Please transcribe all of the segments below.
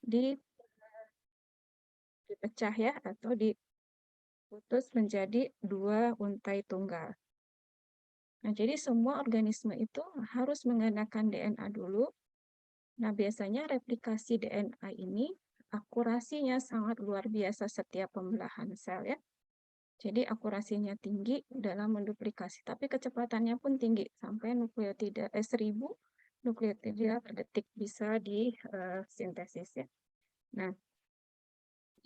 dipecah ya, atau diputus menjadi 2 untai tunggal. Nah, jadi semua organisme itu harus menggunakan DNA dulu. Nah, biasanya replikasi DNA ini akurasinya sangat luar biasa setiap pembelahan sel ya. Jadi akurasinya tinggi dalam menduplikasi, tapi kecepatannya pun tinggi sampai 1000 nukleotida per detik bisa disintesis ya. Nah,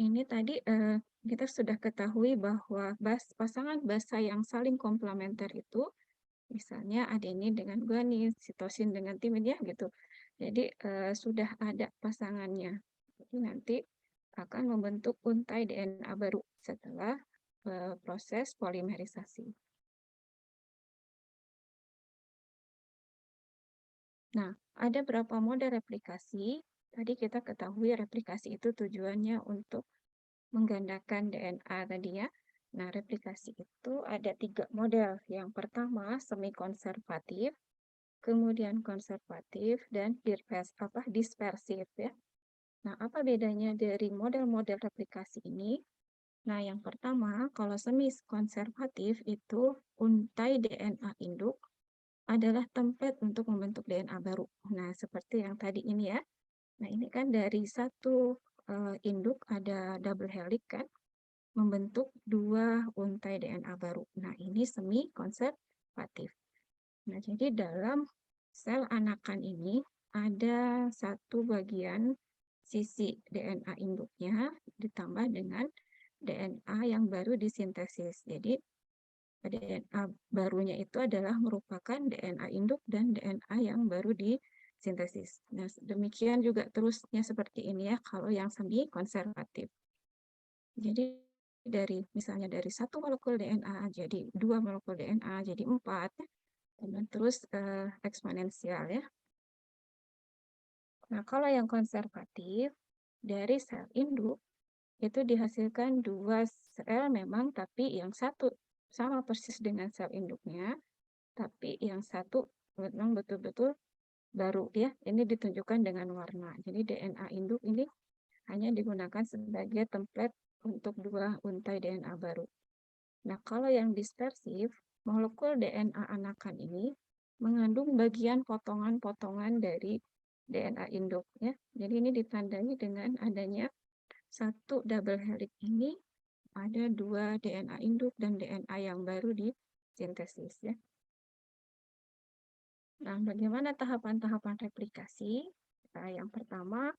ini tadi kita sudah ketahui bahwa pasangan basa yang saling komplementer itu, misalnya adenin dengan guanin, sitosin dengan timin ya gitu. Jadi sudah ada pasangannya. Jadi nanti akan membentuk untai DNA baru setelah proses polimerisasi. Nah, ada berapa model replikasi? Tadi kita ketahui replikasi itu tujuannya untuk menggandakan DNA tadi ya. Nah, replikasi itu ada 3 model. Yang pertama, semi-konservatif, kemudian konservatif, dan dispersif ya. Nah, apa bedanya dari model-model replikasi ini? Nah, yang pertama, kalau semi-konservatif itu untai DNA induk adalah template untuk membentuk DNA baru. Nah, seperti yang tadi ini ya. Nah, ini kan dari satu induk ada double helix kan, membentuk 2 untai DNA baru. Nah, ini semi konservatif. Nah, jadi dalam sel anakan ini ada satu bagian sisi DNA induknya ditambah dengan DNA yang baru disintesis. Jadi DNA barunya itu adalah merupakan DNA induk dan DNA yang baru disintesis. Nah, demikian juga terusnya seperti ini ya kalau yang semi konservatif. Jadi misalnya dari 1 molekul DNA jadi 2 molekul DNA jadi 4 dan terus eksponensial ya. Nah, kalau yang konservatif dari sel induk itu dihasilkan 2 sel memang, tapi yang satu sama persis dengan sel induknya, tapi yang satu memang betul-betul baru ya. Ini ditunjukkan dengan warna. Jadi DNA induk ini hanya digunakan sebagai template untuk 2 untai DNA baru. Nah, kalau yang dispersif, molekul DNA anakan ini mengandung bagian potongan-potongan dari DNA induk ya. Jadi ini ditandai dengan adanya satu double helix ini ada 2 DNA induk dan DNA yang baru disintesis ya. Nah, bagaimana tahapan-tahapan replikasi? Nah, yang pertama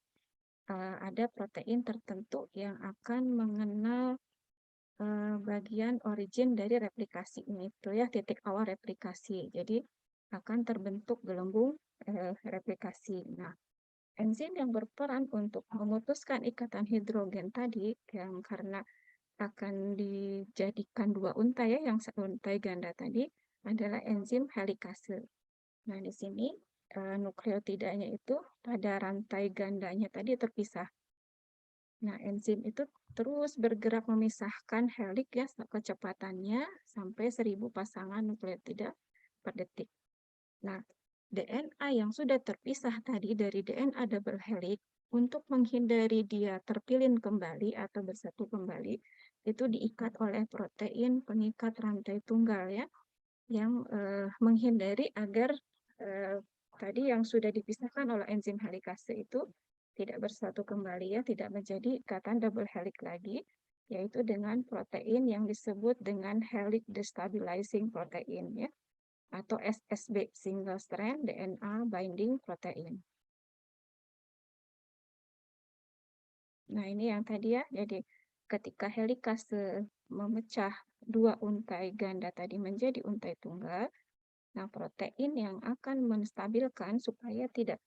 ada protein tertentu yang akan mengenal bagian origin dari replikasi ini itu ya, titik awal replikasi. Jadi akan terbentuk gelembung replikasi. Nah, enzim yang berperan untuk memutuskan ikatan hidrogen tadi yang karena akan dijadikan 2 untai ya, yang untai ganda tadi adalah enzim helikase. Nah, di sini nukleotidanya itu pada rantai gandanya tadi terpisah. Nah, enzim itu terus bergerak memisahkan helix ya, kecepatannya sampai 1000 pasangan nukleotida per detik. Nah, DNA yang sudah terpisah tadi dari DNA double helix untuk menghindari dia terpilin kembali atau bersatu kembali, itu diikat oleh protein pengikat rantai tunggal ya, yang menghindari agar tadi yang sudah dipisahkan oleh enzim helikase itu tidak bersatu kembali ya, tidak menjadi ikatan double helix lagi, yaitu dengan protein yang disebut dengan helix destabilizing protein ya, atau SSB, single strand DNA binding protein. Nah, ini yang tadi ya, jadi ketika helikase memecah 2 untai ganda tadi menjadi untai tunggal, nah protein yang akan menstabilkan supaya tidak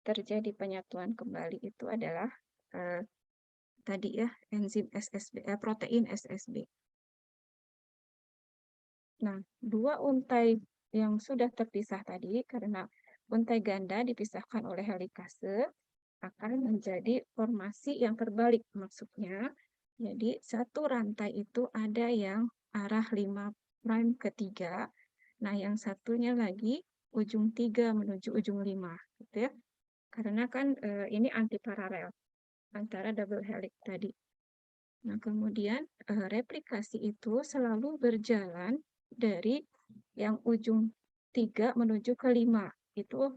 terjadi penyatuan kembali itu adalah tadi ya enzim SSB, protein SSB. Nah, 2 untai yang sudah terpisah tadi karena untai ganda dipisahkan oleh helikase akan menjadi formasi yang terbalik maksudnya. Jadi satu rantai itu ada yang arah 5' ke 3. Nah, yang satunya lagi ujung 3 menuju ujung 5 gitu ya. Karena kan ini anti paralel. antara double helix tadi. Nah, kemudian replikasi itu selalu berjalan dari yang ujung 3 menuju ke 5. Itu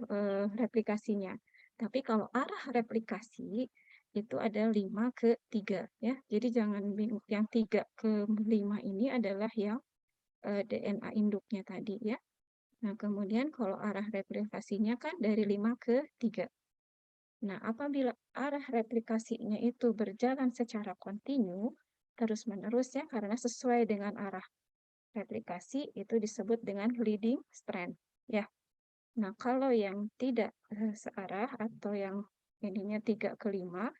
replikasinya. Tapi kalau arah replikasi itu ada 5 ke 3 ya. Jadi jangan bingung, yang 3 ke 5 ini adalah yang DNA induknya tadi ya. Nah, kemudian kalau arah replikasinya kan dari 5 ke 3. Nah, apabila arah replikasinya itu berjalan secara kontinu, terus-menerus ya, karena sesuai dengan arah replikasi, itu disebut dengan leading strand. Ya. Nah, kalau yang tidak searah atau yang ininya 3 ke 5,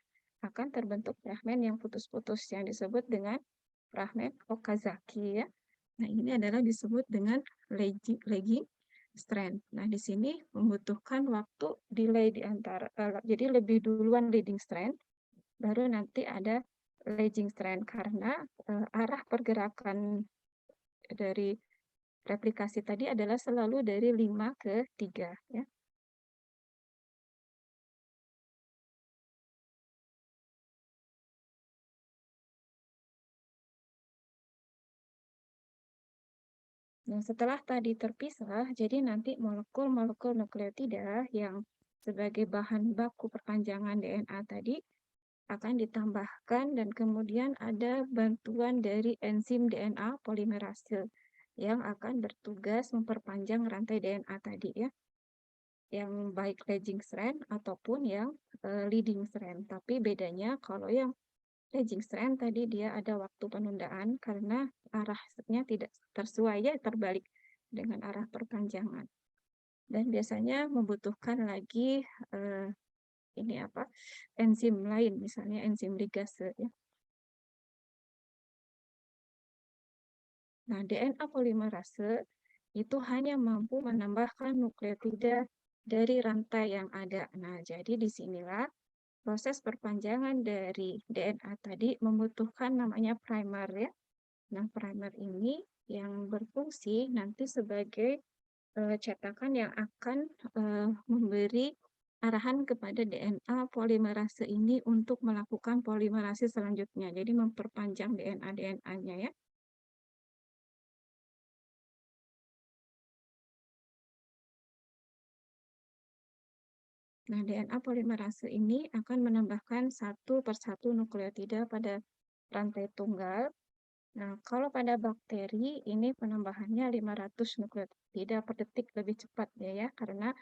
akan terbentuk fragmen yang putus-putus, yang disebut dengan fragmen Okazaki. Ya. Nah, ini adalah disebut dengan lagging strand. Nah, di sini membutuhkan waktu delay di antara, jadi lebih duluan leading strand, baru nanti ada lagging strand, karena arah pergerakan dari replikasi tadi adalah selalu dari 5 ke 3. Ya. Nah, setelah tadi terpisah, jadi nanti molekul-molekul nukleotida yang sebagai bahan baku perpanjangan DNA tadi akan ditambahkan, dan kemudian ada bantuan dari enzim DNA polimerase yang akan bertugas memperpanjang rantai DNA tadi ya, yang baik lagging strand ataupun yang leading strand. Tapi bedanya kalau yang lagging strand tadi dia ada waktu penundaan karena arahnya tidak tersesuai ya, terbalik dengan arah perpanjangan. Dan biasanya membutuhkan lagi ini apa, enzim lain, misalnya enzim ligase ya. Nah, DNA polimerase itu hanya mampu menambahkan nukleotida dari rantai yang ada. Nah, jadi disinilah proses perpanjangan dari DNA tadi membutuhkan namanya primer ya. Nah, primer ini yang berfungsi nanti sebagai cetakan yang akan memberi arahan kepada DNA polimerase ini untuk melakukan polimerase selanjutnya. Jadi memperpanjang DNA-nya ya. Nah, DNA polimerase ini akan menambahkan satu persatu nukleotida pada rantai tunggal. Nah, kalau pada bakteri ini penambahannya 500 nukleotida per detik, lebih cepat ya, karena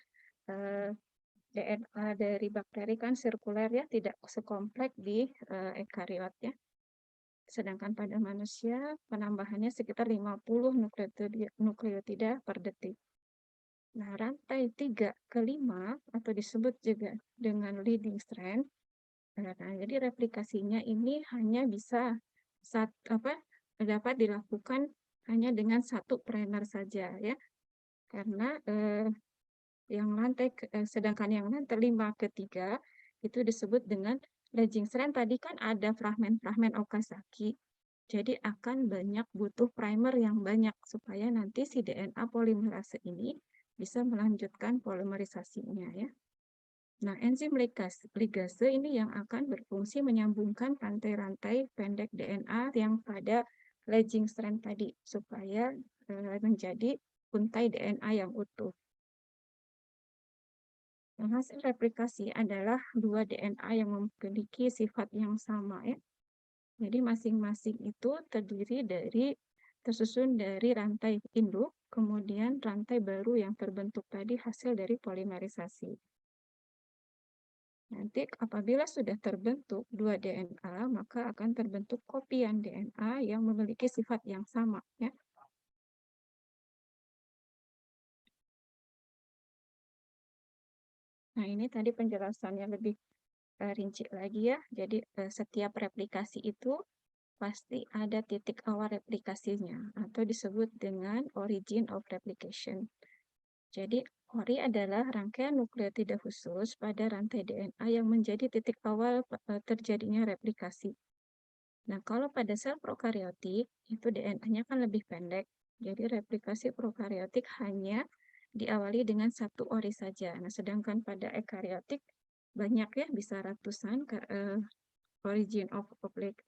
DNA dari bakteri kan sirkuler ya, tidak sekompleks di ekariot ya. Sedangkan pada manusia penambahannya sekitar 50 nukleotida per detik. Nah, rantai 3 ke 5 atau disebut juga dengan leading strand. Nah, jadi replikasinya ini hanya bisa dapat dilakukan hanya dengan satu primer saja ya. Karena sedangkan yang rantai 5 ke 3 itu disebut dengan lagging strand, tadi kan ada fragmen-fragmen Okazaki. Jadi akan banyak butuh primer yang banyak supaya nanti si DNA polimerase ini bisa melanjutkan polimerisasinya ya. Nah, enzim ligase ini yang akan berfungsi menyambungkan rantai-rantai pendek DNA yang pada lagging strand tadi supaya menjadi untai DNA yang utuh. Nah, hasil replikasi adalah dua DNA yang memiliki sifat yang sama ya. Jadi masing-masing itu tersusun dari rantai induk, kemudian rantai baru yang terbentuk tadi hasil dari polimerisasi. Nanti apabila sudah terbentuk dua DNA, maka akan terbentuk kopian DNA yang memiliki sifat yang sama ya. Nah, ini tadi penjelasannya lebih rinci lagi ya. Jadi setiap replikasi itu pasti ada titik awal replikasinya atau disebut dengan origin of replication. Jadi ori adalah rangkaian nukleotida khusus pada rantai DNA yang menjadi titik awal terjadinya replikasi. Nah, kalau pada sel prokariotik itu DNA-nya kan lebih pendek. Jadi replikasi prokariotik hanya diawali dengan satu ori saja. Nah, sedangkan pada ekariotik banyak ya, bisa ratusan origin of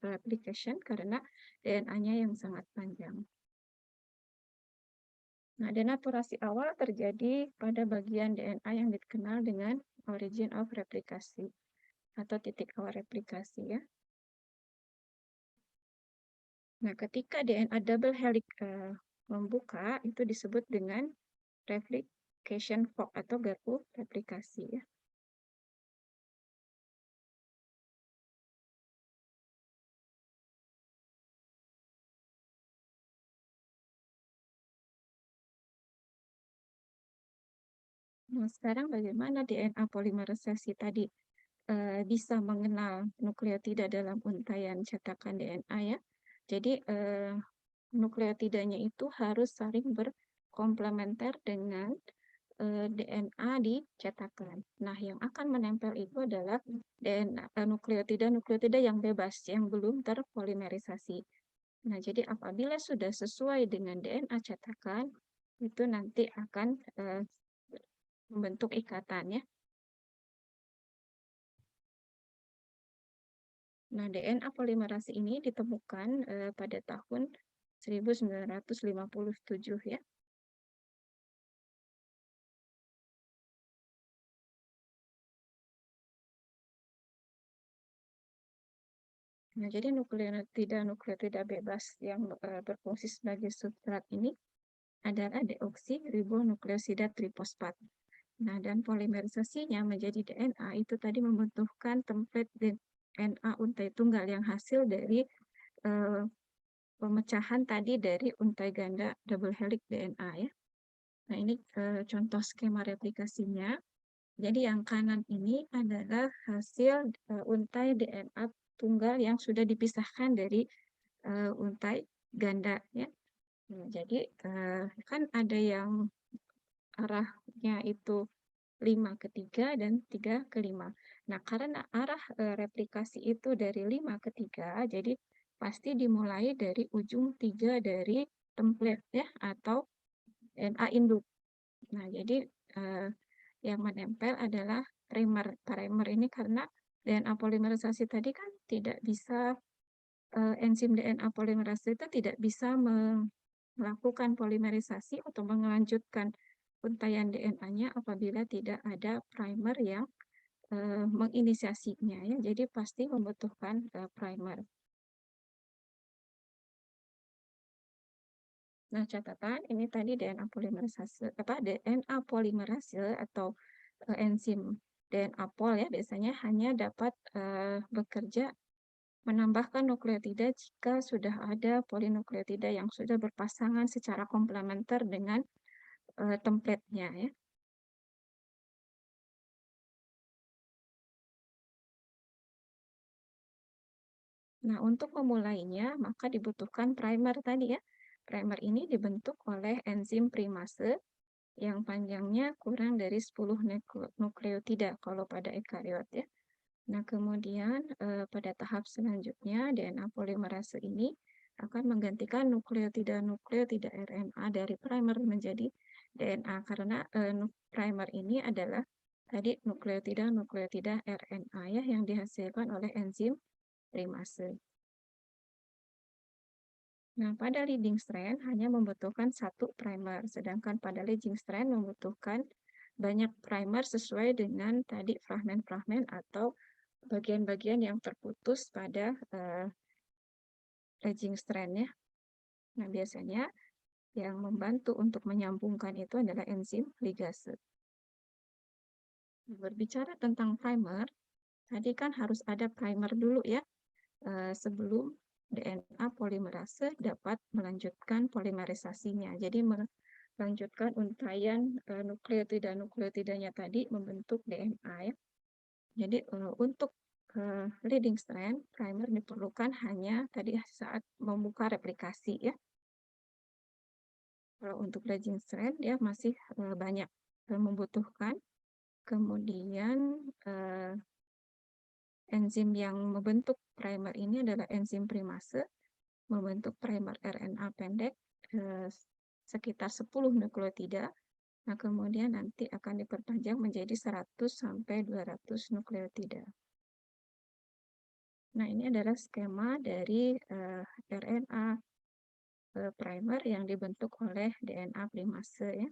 replication karena DNA-nya yang sangat panjang. Nah, denaturasi awal terjadi pada bagian DNA yang dikenal dengan origin of replikasi atau titik awal replikasi ya. Nah, ketika DNA double helix membuka, itu disebut dengan replication fork atau garpu replikasi ya. Nah, sekarang bagaimana DNA polimerisasi tadi bisa mengenal nukleotida dalam untaian cetakan DNA ya. Jadi nukleotidanya itu harus saling berkomplementer dengan DNA di cetakan. Nah, yang akan menempel itu adalah DNA nukleotida yang bebas yang belum terpolimerisasi. Nah, jadi apabila sudah sesuai dengan DNA cetakan, itu nanti akan membentuk ikatan ya. Nah, DNA polimerase ini ditemukan pada tahun 1957 ya. Nah, jadi nukleotida bebas yang berfungsi sebagai substrat ini adalah deoksiribonukleosida trifosfat. Nah, dan polimerisasinya menjadi DNA itu tadi membutuhkan template DNA untai tunggal yang hasil dari pemecahan tadi dari untai ganda double helix DNA ya. Nah, ini contoh skema replikasinya. Jadi yang kanan ini adalah hasil untai DNA tunggal yang sudah dipisahkan dari untai ganda ya. Nah, jadi kan ada yang arahnya itu 5 ke 3 dan 3 ke 5. Nah, karena arah replikasi itu dari 5 ke 3, jadi pasti dimulai dari ujung 3 dari template ya atau DNA induk. Nah, jadi yang menempel adalah primer. Primer ini karena DNA polimerisasi tadi kan tidak bisa enzim DNA polimerase itu tidak bisa melakukan polimerisasi atau melanjutkan untaian DNA-nya apabila tidak ada primer yang menginisiasinya ya. Jadi pasti membutuhkan primer. Nah, catatan ini tadi DNA polimerase atau enzim DNA pol ya biasanya hanya dapat bekerja menambahkan nukleotida jika sudah ada polinukleotida yang sudah berpasangan secara komplementer dengan template-nya ya. Nah, untuk memulainya maka dibutuhkan primer tadi ya. Primer ini dibentuk oleh enzim primase yang panjangnya kurang dari 10 nukleotida kalau pada ekariot ya. Nah, kemudian pada tahap selanjutnya DNA polimerase ini akan menggantikan nukleotida RNA dari primer menjadi DNA karena primer ini adalah tadi nukleotida RNA ya yang dihasilkan oleh enzim primase. Nah, pada leading strand hanya membutuhkan satu primer, sedangkan pada lagging strand membutuhkan banyak primer sesuai dengan tadi fragmen-fragmen atau bagian-bagian yang terputus pada lagging strand ya. Nah, biasanya yang membantu untuk menyambungkan itu adalah enzim ligase. Berbicara tentang primer, tadi kan harus ada primer dulu ya, sebelum DNA polimerase dapat melanjutkan polimerisasinya. Jadi melanjutkan untaian nukleotidanya tadi membentuk DNA ya. Jadi untuk leading strand, primer diperlukan hanya tadi saat membuka replikasi ya. Kalau untuk lagging strand dia masih banyak membutuhkan. Kemudian enzim yang membentuk primer ini adalah enzim primase, membentuk primer RNA pendek sekitar 10 nukleotida Nah, kemudian nanti akan diperpanjang menjadi 100 sampai 200 nukleotida. Nah, ini adalah skema dari RNA primer yang dibentuk oleh DNA primase ya.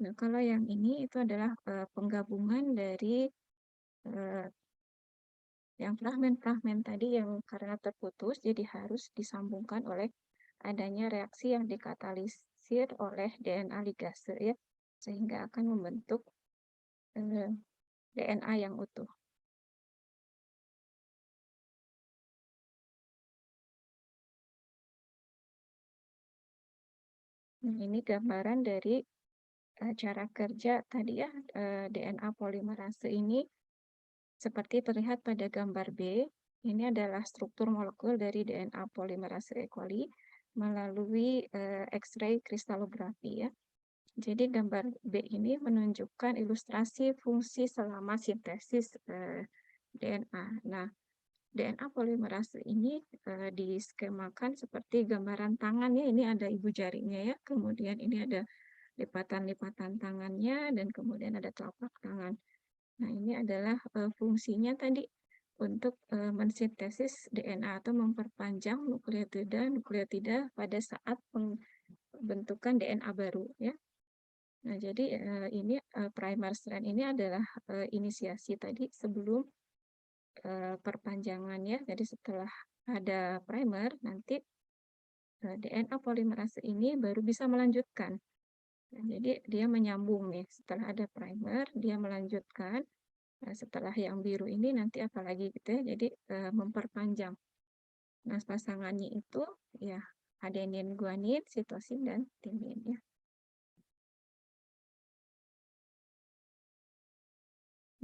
Nah, kalau yang ini itu adalah penggabungan dari yang fragmen-fragmen tadi yang karena terputus, jadi harus disambungkan oleh adanya reaksi yang dikatalisir oleh DNA ligase ya, sehingga akan membentuk DNA yang utuh. Nah, ini gambaran dari cara kerja tadi ya, DNA polimerase ini seperti terlihat pada gambar B. Ini adalah struktur molekul dari DNA polimerase E. coli melalui X-ray kristalografi ya. Jadi gambar B ini menunjukkan ilustrasi fungsi selama sintesis DNA. Nah, DNA polimerase ini diskemakan seperti gambaran tangannya. Ini ada ibu jarinya ya, kemudian ini ada lipatan-lipatan tangannya, dan kemudian ada telapak tangan. Nah, ini adalah fungsinya tadi untuk mensintesis DNA atau memperpanjang nukleotida pada saat pembentukan DNA baru ya. Nah, jadi ini primer strand ini adalah inisiasi tadi sebelum perpanjangannya. Jadi setelah ada primer, nanti DNA polimerase ini baru bisa melanjutkan. Nah, jadi dia menyambung nih, setelah ada primer, dia melanjutkan. Nah, setelah yang biru ini nanti apalagi gitu ya, jadi memperpanjang. Nah, pasangannya itu ya adenin, guanin, sitosin, dan timin ya.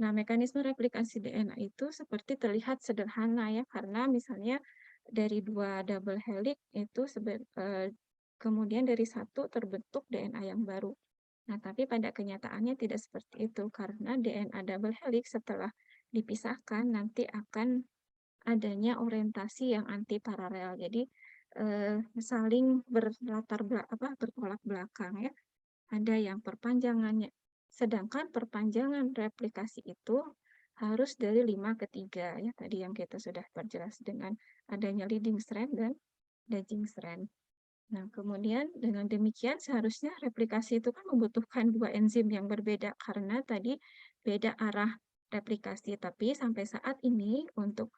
Nah, mekanisme replikasi DNA itu seperti terlihat sederhana ya, karena misalnya dari dua double helix itu kemudian dari satu terbentuk DNA yang baru. Nah, tapi pada kenyataannya tidak seperti itu, karena DNA double helix setelah dipisahkan nanti akan adanya orientasi yang anti paralel. Jadi saling bertolak belakang ya. Ada yang perpanjangannya. Sedangkan perpanjangan replikasi itu harus dari 5 ke 3 ya. Tadi yang kita sudah perjelas dengan adanya leading strand dan lagging strand. Nah, kemudian dengan demikian seharusnya replikasi itu kan membutuhkan dua enzim yang berbeda karena tadi beda arah replikasi. Tapi sampai saat ini untuk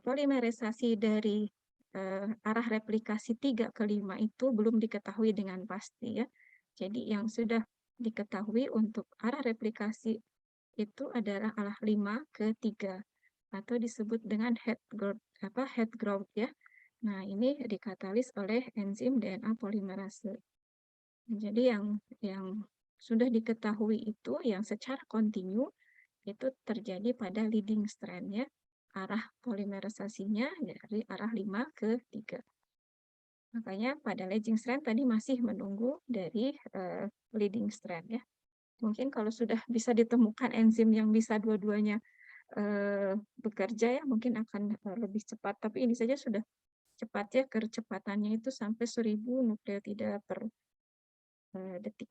polimerisasi dari arah replikasi 3 ke 5 itu belum diketahui dengan pasti ya. Jadi yang sudah diketahui untuk arah replikasi itu adalah arah 5 ke 3 atau disebut dengan head growth ya. Nah, ini dikatalis oleh enzim DNA polimerase. Jadi yang sudah diketahui itu yang secara kontinu itu terjadi pada leading strand ya. Arah polimerisasinya dari arah 5 ke 3. Makanya pada lagging strand tadi masih menunggu dari leading strand ya. Mungkin kalau sudah bisa ditemukan enzim yang bisa dua-duanya bekerja ya, mungkin akan lebih cepat. Tapi ini saja sudah cepat ya, kecepatannya itu sampai 1000 nukleotida per detik.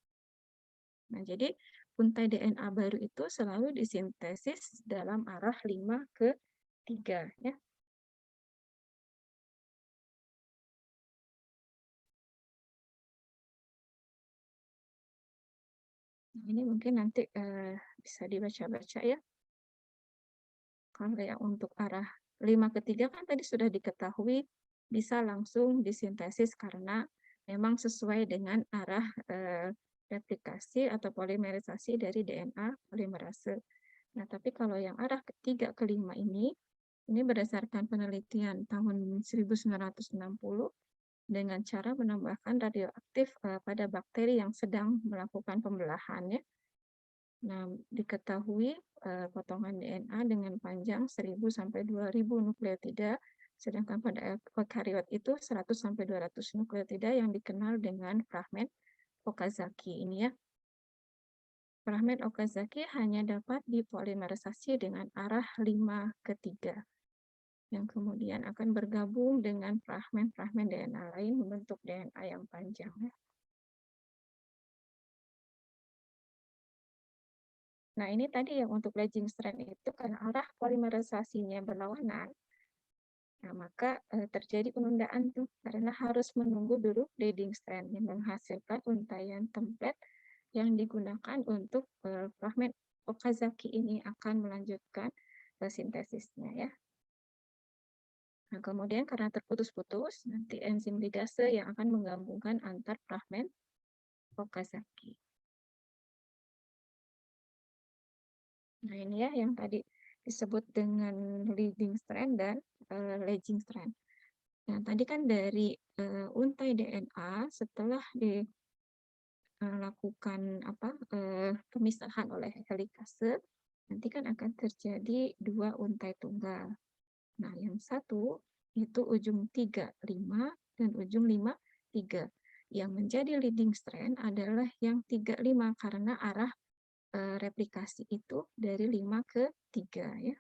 Nah, jadi untai DNA baru itu selalu disintesis dalam arah 5 ke 3 ya. Ini mungkin nanti bisa dibaca-baca ya. Kalau yang untuk arah 5 ke 3 kan tadi sudah diketahui bisa langsung disintesis karena memang sesuai dengan arah replikasi atau polimerisasi dari DNA polimerase. Nah, tapi kalau yang arah ketiga ke 5 ini berdasarkan penelitian tahun 1960 dengan cara menambahkan radioaktif pada bakteri yang sedang melakukan pembelahan ya. Nah, diketahui potongan DNA dengan panjang 1000 sampai 2000 nukleotida, sedangkan pada eukariot itu 100 sampai 200 nukleotida yang dikenal dengan fragmen Okazaki ini ya. Fragmen Okazaki hanya dapat dipolimerisasi dengan arah 5 ke 3. yang kemudian akan bergabung dengan fragmen-fragmen DNA lain membentuk DNA yang panjang. Nah, ini tadi yang untuk bridging strand itu karena arah polimerisasinya berlawanan, nah maka terjadi penundaan tuh karena harus menunggu dulu leading strand yang menghasilkan untaian template yang digunakan untuk fragmen Okazaki ini akan melanjutkan sintesisnya ya. Nah, kemudian karena terputus-putus, nanti enzim ligase yang akan menggabungkan antar fragmen Okazaki. Nah, ini ya yang tadi disebut dengan leading strand dan lagging strand. Nah, tadi kan dari untai DNA setelah dilakukan pemisahan oleh helikase, nanti kan akan terjadi dua untai tunggal. Nah, yang satu itu ujung 35 dan ujung 53. Yang menjadi leading strand adalah yang 35 karena arah replikasi itu dari 5 ke 3 ya.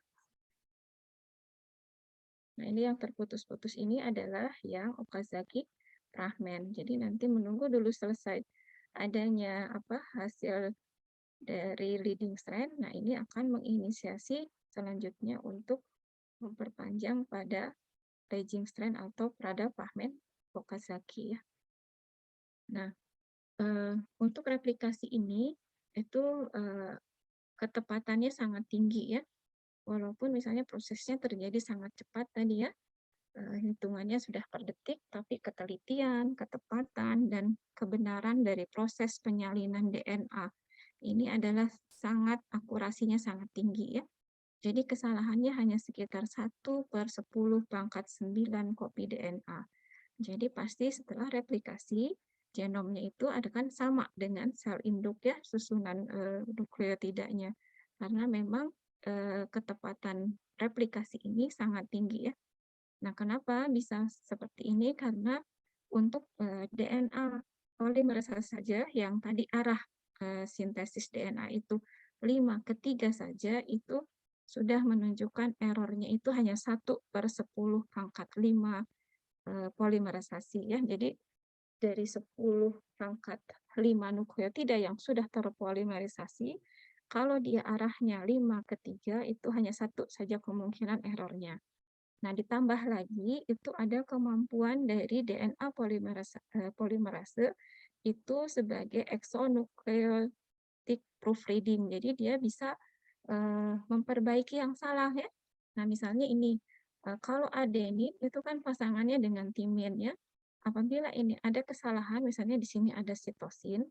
Nah, ini yang terputus-putus ini adalah yang Okazaki fragmen. Jadi nanti menunggu dulu selesai adanya hasil dari leading strand. Nah, ini akan menginisiasi selanjutnya untuk memperpanjang pada lagging strand atau pada fragmen Okazaki ya. Nah, untuk replikasi ini itu ketepatannya sangat tinggi ya. Walaupun misalnya prosesnya terjadi sangat cepat tadi ya, hitungannya sudah per detik, tapi ketelitian, ketepatan, dan kebenaran dari proses penyalinan DNA ini adalah sangat akurasinya sangat tinggi ya. Jadi kesalahannya hanya sekitar 1/10⁹ kopi DNA. Jadi pasti setelah replikasi, genomnya itu kan sama dengan sel induk ya, susunan nukleotidanya. Karena memang ketepatan replikasi ini sangat tinggi ya. Nah, kenapa bisa seperti ini? Karena untuk DNA polimerase saja yang tadi arah sintesis DNA itu 5 ke 3 saja itu sudah menunjukkan errornya itu hanya 1/10⁵ polimerisasi ya. Jadi dari 10⁵ nukleotida yang sudah terpolimerisasi, kalau dia arahnya 5 ke 3 itu hanya satu saja kemungkinan errornya. Nah, ditambah lagi itu ada kemampuan dari DNA polimerase itu sebagai exonucleotic proofreading. Jadi dia bisa memperbaiki yang salah ya. Nah, misalnya ini kalau adenin itu kan pasangannya dengan timin ya. Apabila ini ada kesalahan, misalnya di sini ada sitosin,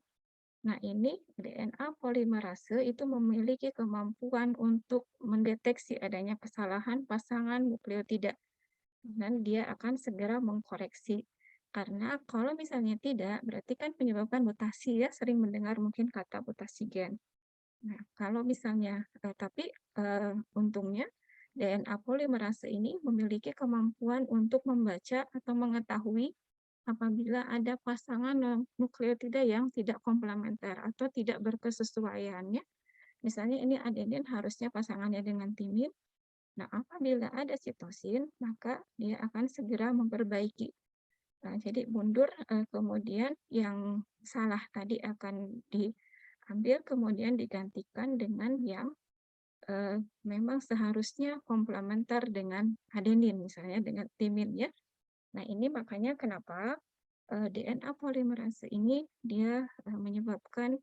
nah ini DNA polimerase itu memiliki kemampuan untuk mendeteksi adanya kesalahan pasangan nukleotida dan dia akan segera mengkoreksi. Karena kalau misalnya tidak, berarti kan menyebabkan mutasi ya, sering mendengar mungkin kata mutasi gen. Nah, kalau misalnya, tapi untungnya DNA polimerase ini memiliki kemampuan untuk membaca atau mengetahui apabila ada pasangan nukleotida yang tidak komplementer atau tidak berkesesuaian ya. Misalnya ini adenin harusnya pasangannya dengan timin. Nah, apabila ada sitosin, maka dia akan segera memperbaiki. Nah, jadi mundur, kemudian yang salah tadi akan diambil, kemudian digantikan dengan yang memang seharusnya komplementer dengan adenin, misalnya dengan timin ya. Nah, ini makanya kenapa DNA polimerase ini dia menyebabkan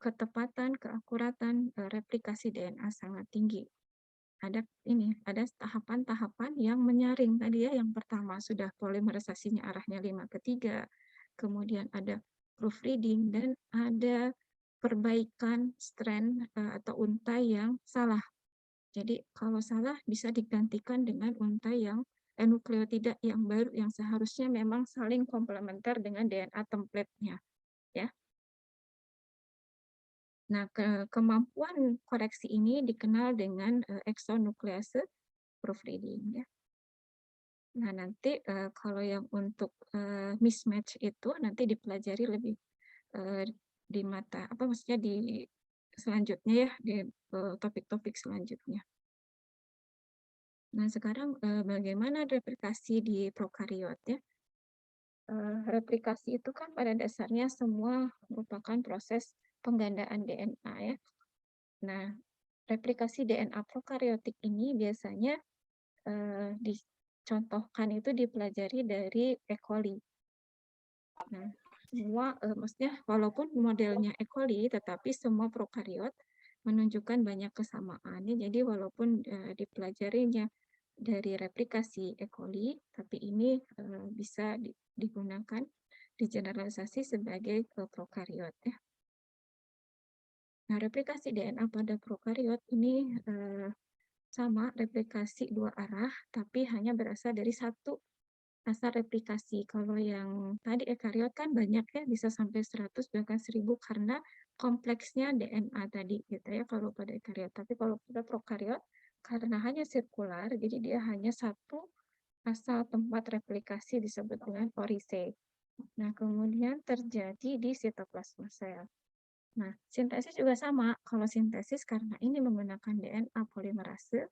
ketepatan, keakuratan replikasi DNA sangat tinggi. Ada tahapan-tahapan yang menyaring tadi ya. Yang pertama sudah polimerisasinya arahnya 5 ke 3, kemudian ada proofreading dan ada perbaikan strand atau untai yang salah. Jadi kalau salah bisa digantikan dengan untai yang nukleotida yang baru yang seharusnya memang saling komplementer dengan DNA template-nya ya. Nah, kemampuan koreksi ini dikenal dengan exonuklease proofreading ya. Nah, nanti kalau yang untuk mismatch itu nanti dipelajari lebih di maksudnya di selanjutnya ya, di topik-topik selanjutnya. Nah, sekarang bagaimana replikasi di prokariot ya? Replikasi itu kan pada dasarnya semua merupakan proses penggandaan DNA ya. Nah, replikasi DNA prokariotik ini biasanya dicontohkan itu dipelajari dari E. coli. Nah, semua maksudnya walaupun modelnya E. coli, tetapi semua prokariot menunjukkan banyak kesamaan. Jadi walaupun dipelajarinya dari replikasi E. coli, tapi ini bisa digunakan digeneralisasi sebagai prokariot ya. Nah, replikasi DNA pada prokariot ini sama replikasi dua arah, tapi hanya berasal dari satu asal replikasi. Kalau yang tadi ekariot kan banyak ya, bisa sampai 100 bahkan 1000 karena kompleksnya DNA tadi gitu ya kalau pada ekariot. Tapi kalau pada prokariot karena hanya sirkular, jadi dia hanya satu asal tempat replikasi disebut dengan orise. Nah, kemudian terjadi di sitoplasma sel. Nah, sintesis juga sama. Kalau sintesis karena ini menggunakan DNA polimerase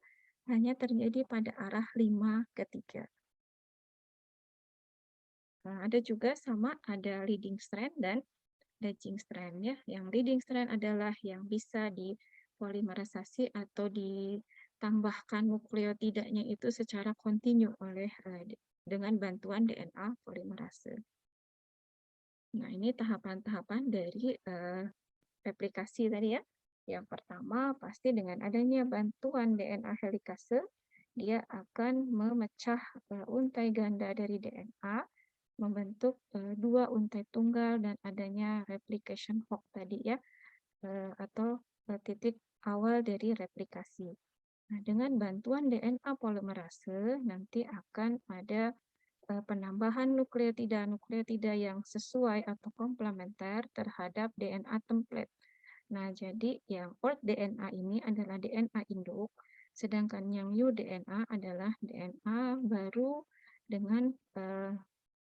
hanya terjadi pada arah 5 ke 3. Nah, ada juga sama, ada leading strand dan lagging strand ya. Yang leading strand adalah yang bisa dipolimerisasi atau ditambahkan nukleotidanya itu secara kontinu oleh dengan bantuan DNA polimerase. Nah, ini tahapan-tahapan dari replikasi tadi ya. Yang pertama pasti dengan adanya bantuan DNA helikase, dia akan memecah untai ganda dari DNA membentuk dua untai tunggal dan adanya replication fork tadi ya, atau titik awal dari replikasi. Nah, dengan bantuan DNA polimerase nanti akan ada penambahan nukleotida yang sesuai atau komplementer terhadap DNA template. Nah, jadi yang old DNA ini adalah DNA induk, sedangkan yang new DNA adalah DNA baru dengan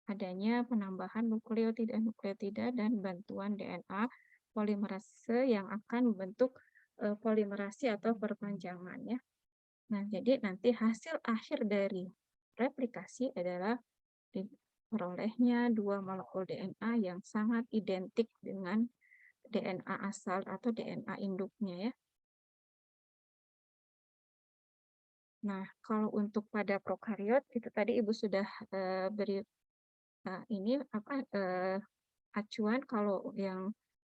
adanya penambahan nukleotida dan bantuan DNA polimerase yang akan membentuk polimerasi atau perpanjangan ya. Nah, jadi nanti hasil akhir dari replikasi adalah diperolehnya dua molekul DNA yang sangat identik dengan DNA asal atau DNA induknya ya. Nah, kalau untuk pada prokariot itu tadi Ibu sudah beri ini apa acuan kalau yang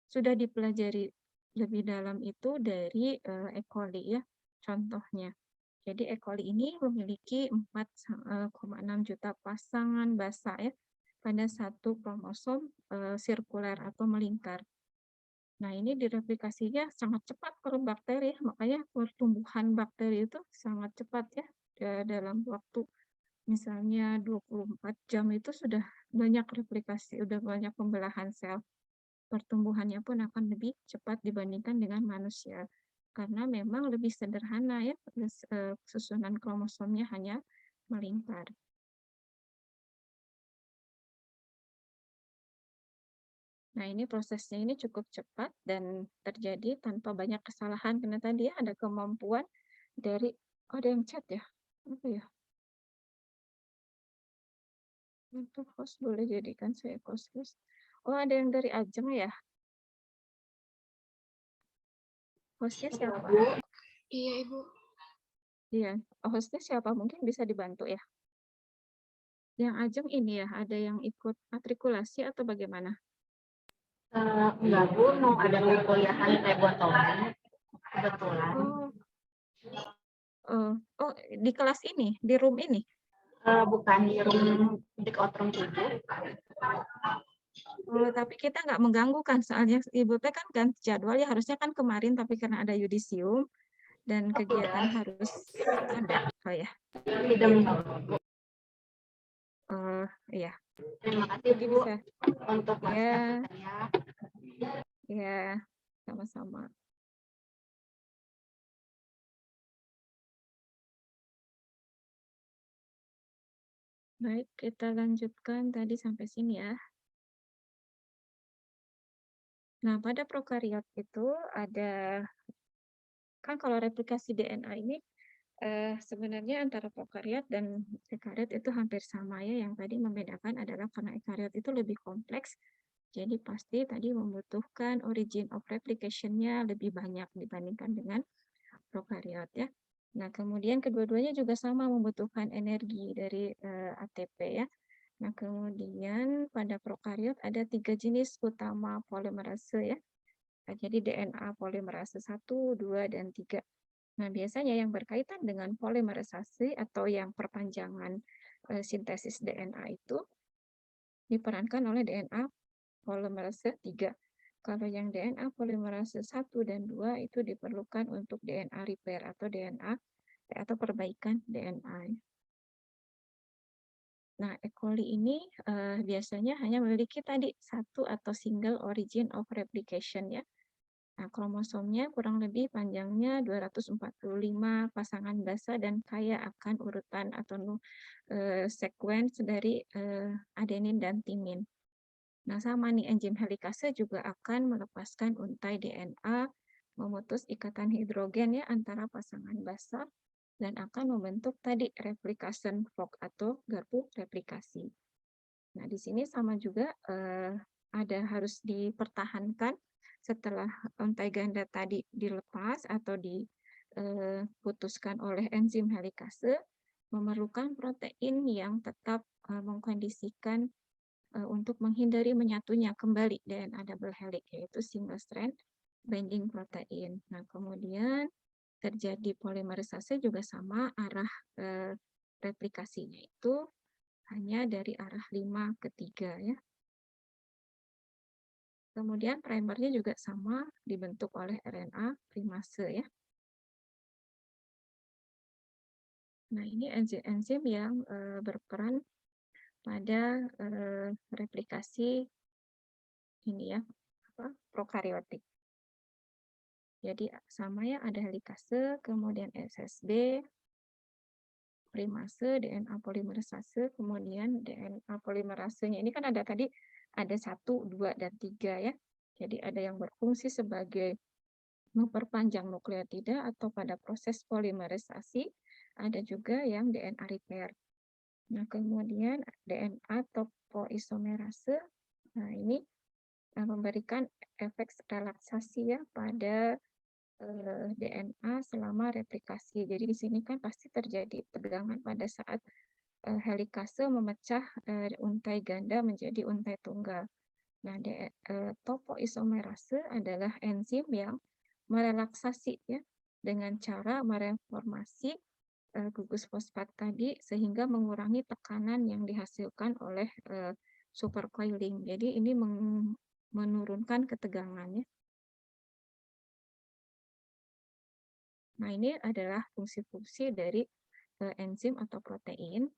sudah dipelajari lebih dalam itu dari E. coli ya, contohnya. Jadi E. coli ini memiliki 4,6 juta pasangan basa ya pada satu kromosom sirkuler atau melingkar. Nah, ini direplikasinya sangat cepat kalau bakteri, makanya pertumbuhan bakteri itu sangat cepat ya dalam waktu misalnya 24 jam itu sudah banyak replikasi, sudah banyak pembelahan sel. Pertumbuhannya pun akan lebih cepat dibandingkan dengan manusia. Karena memang lebih sederhana ya, susunan kromosomnya hanya melingkar. Nah, ini prosesnya ini cukup cepat dan terjadi tanpa banyak kesalahan. Karena tadi ya ada kemampuan dari, oh ada yang chat ya? Apa ya? Untuk host boleh jadikan saya host. Oh, ada yang dari Ajeng ya? Hostnya siapa? Iya, Ibu. Iya, hostnya siapa? Mungkin bisa dibantu ya. Yang Ajeng ini ya, ada yang ikut matrikulasi atau bagaimana? Enggak, Bu. Mau ada kuliahan flebotomi kebetulan. Oh, di kelas ini, di room ini? Bukan di room breakout room 7. Oh, tapi kita nggak mengganggu kan, soalnya Ibu P kan ganti jadwal ya, harusnya kan kemarin, tapi karena ada yudisium dan kegiatan harus ada. Oh ya, Tidak mengganggu. iya. Terima kasih, Jadi Bu, bisa, untuk ya, masukannya. ya, sama-sama. Baik, kita lanjutkan tadi sampai sini ya. Nah, pada prokariot itu ada, kan kalau replikasi DNA ini Sebenarnya antara prokariot dan ekariot itu hampir sama ya, yang tadi membedakan adalah karena ekariot itu lebih kompleks, jadi pasti tadi membutuhkan origin of replication-nya lebih banyak dibandingkan dengan prokariot ya. Nah, kemudian kedua-duanya juga sama membutuhkan energi dari ATP ya. Nah, kemudian pada prokariot ada 3 jenis utama polimerase ya. Nah, jadi DNA polimerase 1, 2, dan 3. Nah, biasanya yang berkaitan dengan polimerisasi atau yang perpanjangan sintesis DNA itu diperankan oleh DNA polimerase 3. Kalau yang DNA polimerase 1 dan 2 itu diperlukan untuk DNA repair atau DNA atau perbaikan DNA. Nah, E. coli ini biasanya hanya memiliki tadi satu atau single origin of replication ya. Nah, kromosomnya kurang lebih panjangnya 245 pasangan basa dan kaya akan urutan atau sequence dari adenin dan timin. Nah, sama nih enzim helikase juga akan melepaskan untai DNA, memutus ikatan hidrogen ya antara pasangan basa dan akan membentuk tadi replication fork atau garpu replikasi. Nah, di sini sama juga ada harus dipertahankan setelah untai ganda tadi dilepas atau diputuskan oleh enzim helikase, memerlukan protein yang tetap mengkondisikan untuk menghindari menyatunya kembali DNA double helix, yaitu single strand binding protein. Nah, kemudian terjadi polimerisasi juga sama, arah replikasinya itu hanya dari arah 5 ke 3 ya. Kemudian primernya juga sama, dibentuk oleh RNA primase ya. Nah, ini enzim-enzim yang berperan pada replikasi ini ya, prokariotik. Jadi sama ya, ada helikase, kemudian SSB, primase, DNA polimerasase, kemudian DNA polimerasenya ini kan ada tadi ada 1, 2, dan 3 ya. Jadi ada yang berfungsi sebagai memperpanjang nukleotida atau pada proses polimerisasi, ada juga yang DNA repair. Nah, kemudian DNA topoisomerase, nah ini memberikan efek relaksasi ya pada DNA selama replikasi. Jadi di sini kan pasti terjadi tegangan pada saat helikase memecah untai ganda menjadi untai tunggal. Nah, topoisomerase adalah enzim yang merelaksasi ya dengan cara mereformasi gugus fosfat tadi sehingga mengurangi tekanan yang dihasilkan oleh supercoiling. Jadi ini menurunkan ketegangannya. Nah, ini adalah fungsi-fungsi dari enzim atau protein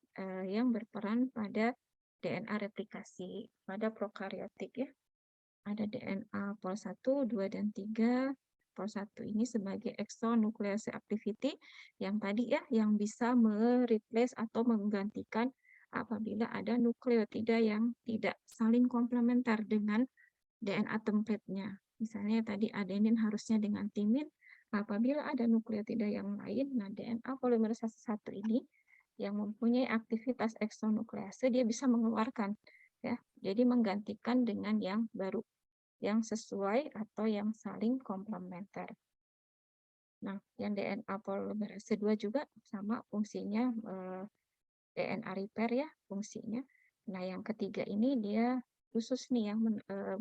yang berperan pada DNA replikasi pada prokariotik ya. Ada DNA pol 1, 2, dan 3. Pol 1 ini sebagai exonuclease activity yang tadi ya, yang bisa mereplace atau menggantikan apabila ada nukleotida yang tidak saling komplementer dengan DNA template-nya. Misalnya tadi adenin harusnya dengan timin, apabila ada nukleotida yang lain, nah DNA polimerisasi 1 ini yang mempunyai aktivitas eksonuklease, dia bisa mengeluarkan ya. Jadi menggantikan dengan yang baru, yang sesuai atau yang saling komplementer. Nah, yang DNA polimerase 2 juga sama fungsinya DNA repair ya fungsinya. Nah, yang ketiga ini dia khusus nih yang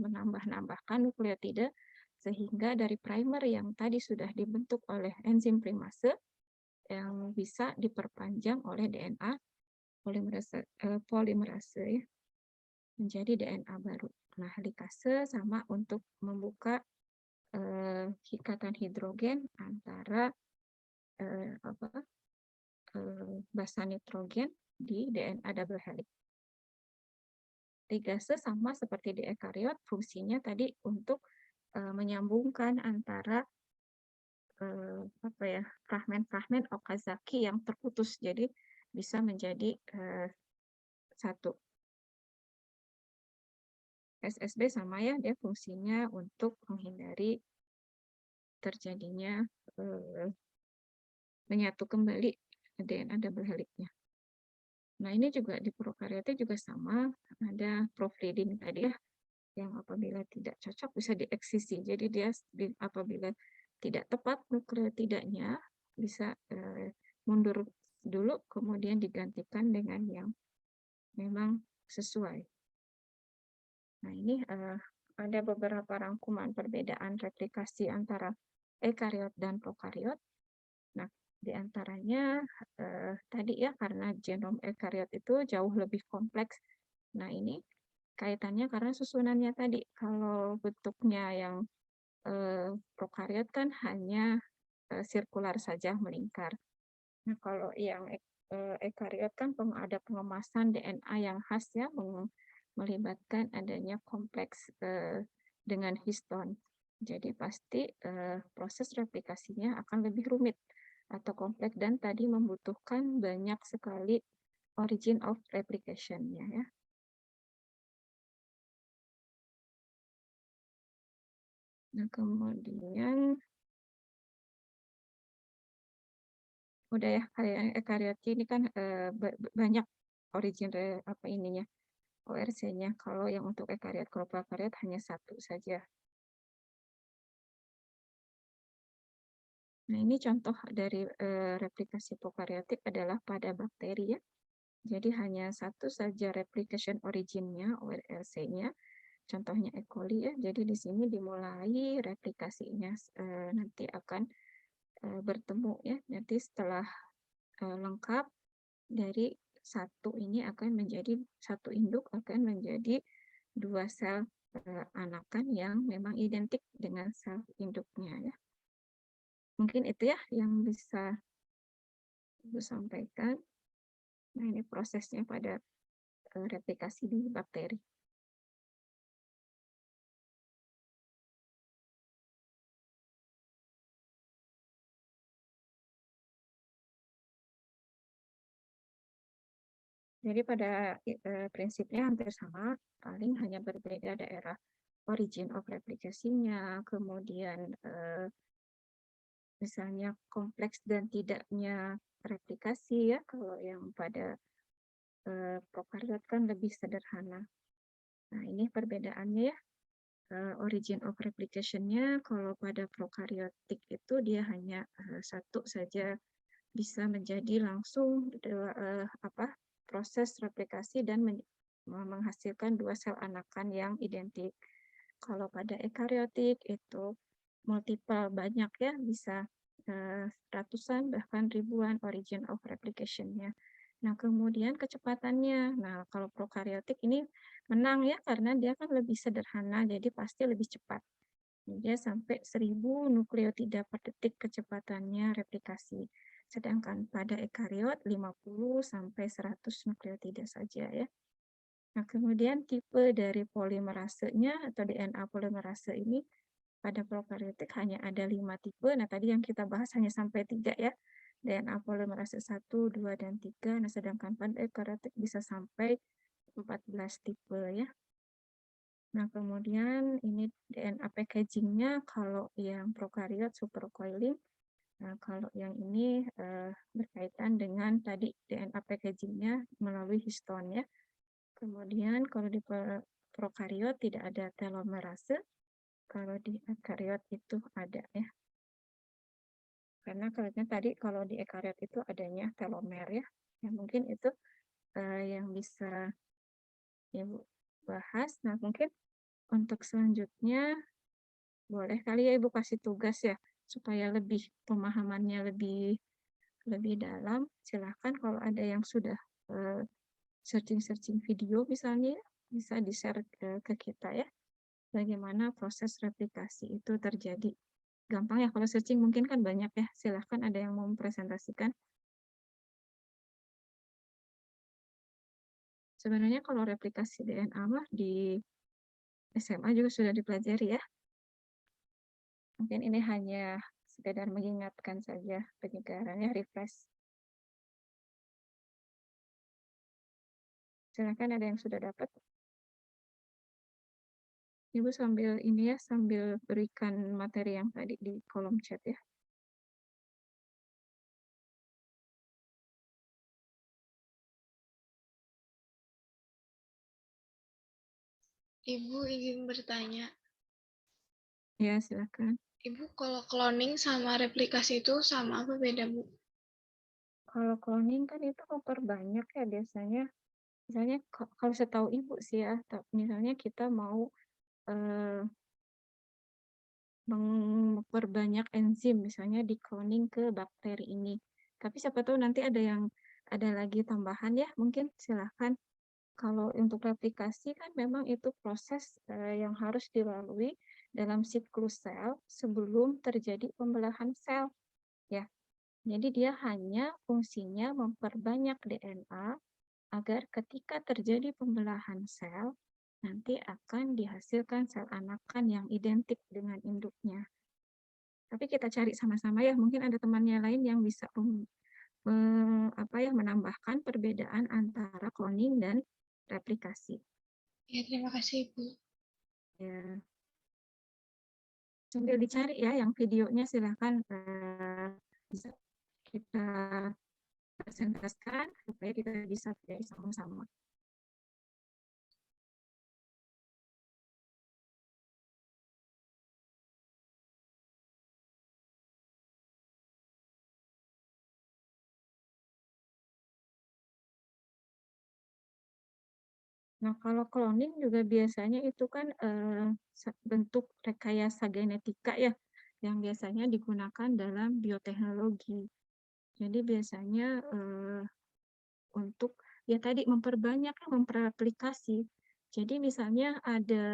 menambah-nambahkan nukleotida sehingga dari primer yang tadi sudah dibentuk oleh enzim primase yang bisa diperpanjang oleh DNA polimerase ya, menjadi DNA baru. Nah, helikase sama untuk membuka ikatan hidrogen antara basa nitrogen di DNA double helix. Ligase sama seperti di ekariot, fungsinya tadi untuk menyambungkan antara fragmen-fragmen Okazaki yang terputus, jadi bisa menjadi satu. SSB sama ya, dia fungsinya untuk menghindari terjadinya menyatu kembali DNA double helix-nya. Nah, ini juga di prokariotnya juga sama, ada proofreading tadi ya, yang apabila tidak cocok bisa dieksisi. Jadi dia apabila tidak tepat nukleotidanya bisa mundur dulu, kemudian digantikan dengan yang memang sesuai. Nah, ini ada beberapa rangkuman perbedaan replikasi antara ekariot dan prokariot. Nah, di antaranya tadi ya, karena genom ekariot itu jauh lebih kompleks. Nah, ini kaitannya karena susunannya tadi. Kalau bentuknya yang prokariot kan hanya sirkular saja, melingkar. Nah, kalau yang ekariot kan ada pengemasan DNA yang khas ya, melibatkan adanya kompleks dengan histon. Jadi pasti proses replikasinya akan lebih rumit atau kompleks dan tadi membutuhkan banyak sekali origin of replication-nya ya. Nah, kemudian udah ya, kayak ekariot ini kan banyak origin apa ininya, ORC-nya. Kalau yang untuk ekariot, kalau prokariot hanya satu saja. Nah, ini contoh dari replikasi prokariotik adalah pada bakteri ya. Jadi hanya satu saja replication origin-nya, ORC-nya. Contohnya E. coli ya. Jadi di sini dimulai replikasinya nanti akan bertemu ya. Nanti setelah lengkap dari satu ini akan menjadi satu induk akan menjadi dua sel anakan yang memang identik dengan sel induknya ya. Mungkin itu ya yang bisa Ibu sampaikan. Nah, ini prosesnya pada replikasi di bakteri. Jadi pada prinsipnya hampir sama, paling hanya berbeda daerah origin of replikasinya, kemudian misalnya kompleks dan tidaknya replikasi ya, kalau yang pada prokariot kan lebih sederhana. Nah, ini perbedaannya ya. Origin of replication-nya kalau pada prokaryotik itu dia hanya satu saja bisa menjadi langsung proses replikasi dan menghasilkan dua sel anakan yang identik. Kalau pada ekaryotik itu multiple, banyak ya, bisa ratusan bahkan ribuan origin of replication-nya. Nah, kemudian kecepatannya. Nah, kalau prokaryotik ini menang ya karena dia kan lebih sederhana, jadi pasti lebih cepat. Dia sampai 1000 nukleotida per detik kecepatannya replikasi. Sedangkan pada ekariot 50 sampai 100 nukleotida saja ya. Nah, kemudian tipe dari polimerasenya atau DNA polimerase ini pada prokaryotik hanya ada 5 tipe. Nah, tadi yang kita bahas hanya sampai 3 ya. DNA polimerase 1, 2, dan 3. Nah, sedangkan pada eukaryotik bisa sampai 14 tipe ya. Nah, kemudian ini DNA packaging-nya kalau yang prokariot supercoiling. Nah, kalau yang ini berkaitan dengan tadi DNA packaging-nya melalui histon ya. Kemudian kalau di prokariot tidak ada telomerase, kalau di ekariot itu ada ya. Karena tadi kalau di ekariot itu adanya telomer ya. Ya mungkin itu yang bisa Ibu bahas. Nah, mungkin untuk selanjutnya boleh kali ya Ibu kasih tugas ya supaya lebih pemahamannya lebih dalam. Silahkan kalau ada yang sudah searching-searching video misalnya bisa di-share ke kita ya. Bagaimana proses replikasi itu terjadi. Gampang ya kalau searching mungkin kan banyak ya. Silahkan ada yang mau mempresentasikan. Sebenarnya kalau replikasi DNA mah di SMA juga sudah dipelajari ya. Mungkin ini hanya sekedar mengingatkan saja penyegarannya, refresh. Silakan ada yang sudah dapat. Ibu sambil ini ya, sambil berikan materi yang tadi di kolom chat ya. Ibu izin bertanya. Ya, silakan. Ibu, kalau cloning sama replikasi itu sama apa beda, Bu? Kalau cloning kan itu memperbanyak ya biasanya. Misalnya kalau setahu Ibu sih ya, misalnya kita mau eh, memperbanyak enzim, misalnya di cloning ke bakteri ini. Tapi siapa tahu nanti ada lagi tambahan ya, mungkin silahkan. Kalau untuk replikasi kan memang itu proses yang harus dilalui dalam siklus sel sebelum terjadi pembelahan sel, ya. Jadi dia hanya fungsinya memperbanyak DNA agar ketika terjadi pembelahan sel, nanti akan dihasilkan sel anakan yang identik dengan induknya. Tapi kita cari sama-sama ya, mungkin ada temannya lain yang bisa menambahkan perbedaan antara cloning dan replikasi. Ya, terima kasih, Ibu. Ya, sambil dicari ya yang videonya silahkan bisa kita presentasikan supaya kita bisa cari sama-sama. Nah, kalau cloning juga biasanya itu kan bentuk rekayasa genetika ya, yang biasanya digunakan dalam bioteknologi. Jadi biasanya untuk ya tadi memperbanyak, memperaplikasi. Jadi misalnya ada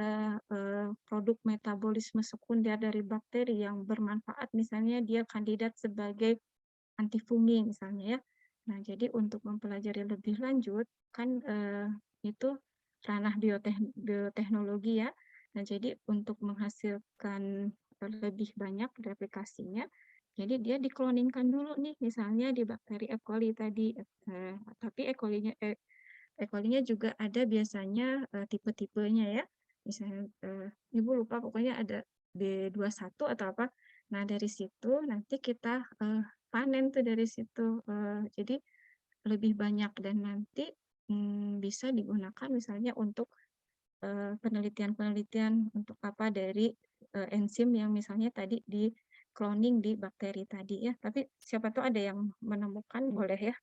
produk metabolisme sekunder dari bakteri yang bermanfaat, misalnya dia kandidat sebagai antifungi misalnya ya. Nah, jadi untuk mempelajari lebih lanjut kan itu ranah bioteknologi ya. Nah, jadi untuk menghasilkan lebih banyak replikasinya, jadi dia dikloningkan dulu nih, misalnya di bakteri E. coli tadi. Tapi E. coli-nya juga ada biasanya tipe-tipenya ya. Misalnya Ibu lupa pokoknya ada B21 atau apa. Nah, dari situ nanti kita panen tuh dari situ. Jadi lebih banyak dan nanti bisa digunakan misalnya untuk penelitian-penelitian untuk apa dari enzim yang misalnya tadi di cloning di bakteri tadi ya. Tapi siapa tahu ada yang menemukan, boleh ya.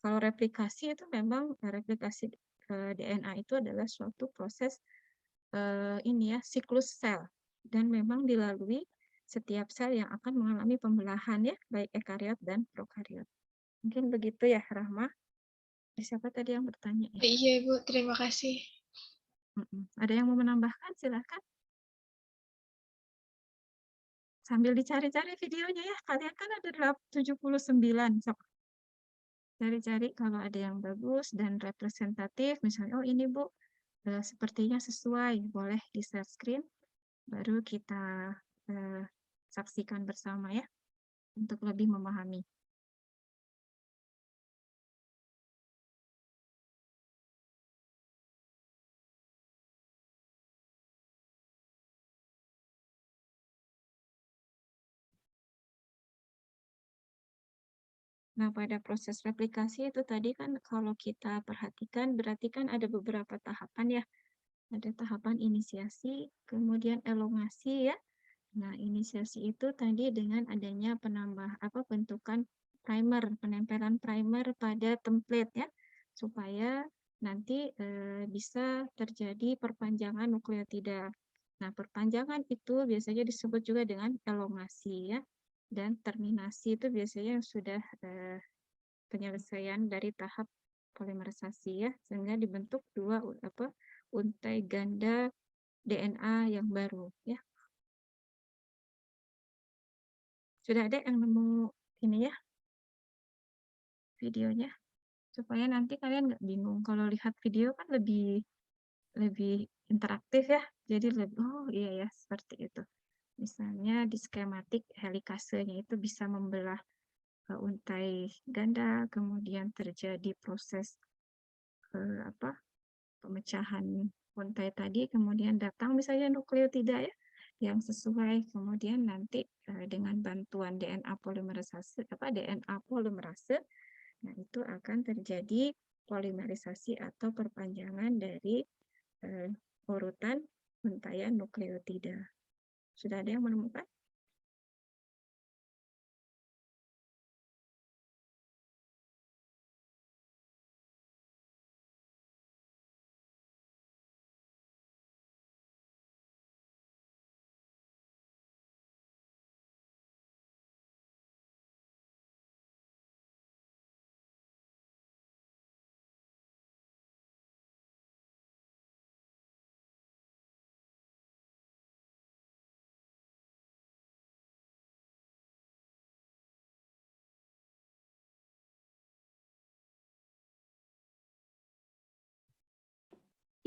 Kalau replikasi itu memang replikasi DNA itu adalah suatu proses ini ya siklus sel dan memang dilalui setiap sel yang akan mengalami pembelahan ya, baik ekariot dan prokariot. Mungkin begitu ya, Rahma. Siapa tadi yang bertanya ya? Iya, Ibu. Terima kasih. Ada yang mau menambahkan? Silahkan. Sambil dicari-cari videonya ya. Kalian kan ada 79. Sok. Cari-cari kalau ada yang bagus dan representatif. Misalnya, oh ini Bu, sepertinya sesuai. Boleh di share screen. Baru kita saksikan bersama ya. Untuk lebih memahami. Nah, pada proses replikasi itu tadi kan kalau kita perhatikan berarti kan ada beberapa tahapan ya. Ada tahapan inisiasi, kemudian elongasi ya. Nah, inisiasi itu tadi dengan adanya bentukan primer, penempelan primer pada template ya, supaya nanti bisa terjadi perpanjangan nukleotida. Nah, perpanjangan itu biasanya disebut juga dengan elongasi ya. Dan terminasi itu biasanya sudah penyelesaian dari tahap polimerisasi ya, sehingga dibentuk dua untai ganda DNA yang baru ya. Sudah ada yang nemu ini ya videonya supaya nanti kalian nggak bingung kalau lihat video kan lebih lebih interaktif ya, jadi lebih oh iya ya seperti itu. Misalnya di skematik helikasenya itu bisa membelah untai ganda, kemudian terjadi proses pemecahan untai tadi, kemudian datang misalnya nukleotida ya yang sesuai, kemudian nanti dengan bantuan DNA polimerase Nah, itu akan terjadi polimerisasi atau perpanjangan dari urutan untaian nukleotida. Sudah ada yang menemukan?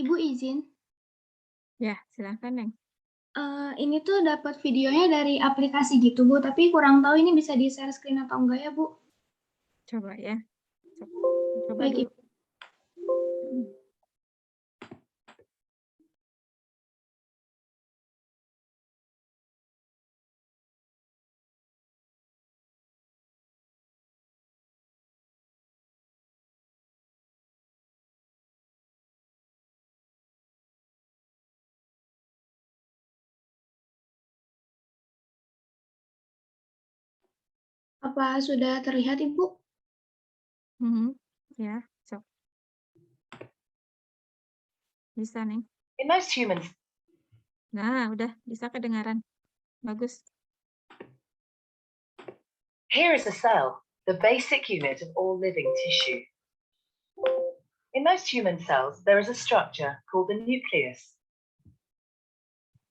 Ibu izin. Ya, silakan, Neng. Ini tuh dapat videonya dari aplikasi gitu, Bu, tapi kurang tahu ini bisa di-share screen atau enggak ya, Bu? Coba ya. Coba Baik, dulu. Ibu. Apa sudah terlihat, Ibu? Ya, sok. Bisa, Neng. In most humans, Nah, udah bisa kedengaran. Bagus. here is a cell, the basic unit of all living tissue. In most human cells, there is a structure called the nucleus.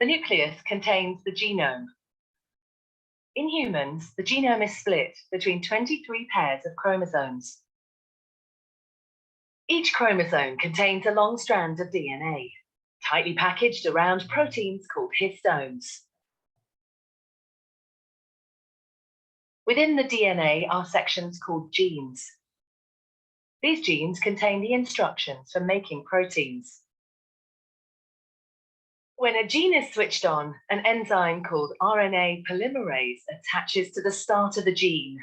The nucleus contains the genome. In humans, the genome is split between 23 pairs of chromosomes. Each chromosome contains a long strand of DNA, tightly packaged around proteins called histones. Within the DNA are sections called genes. These genes contain the instructions for making proteins. When a gene is switched on, an enzyme called RNA polymerase attaches to the start of the gene.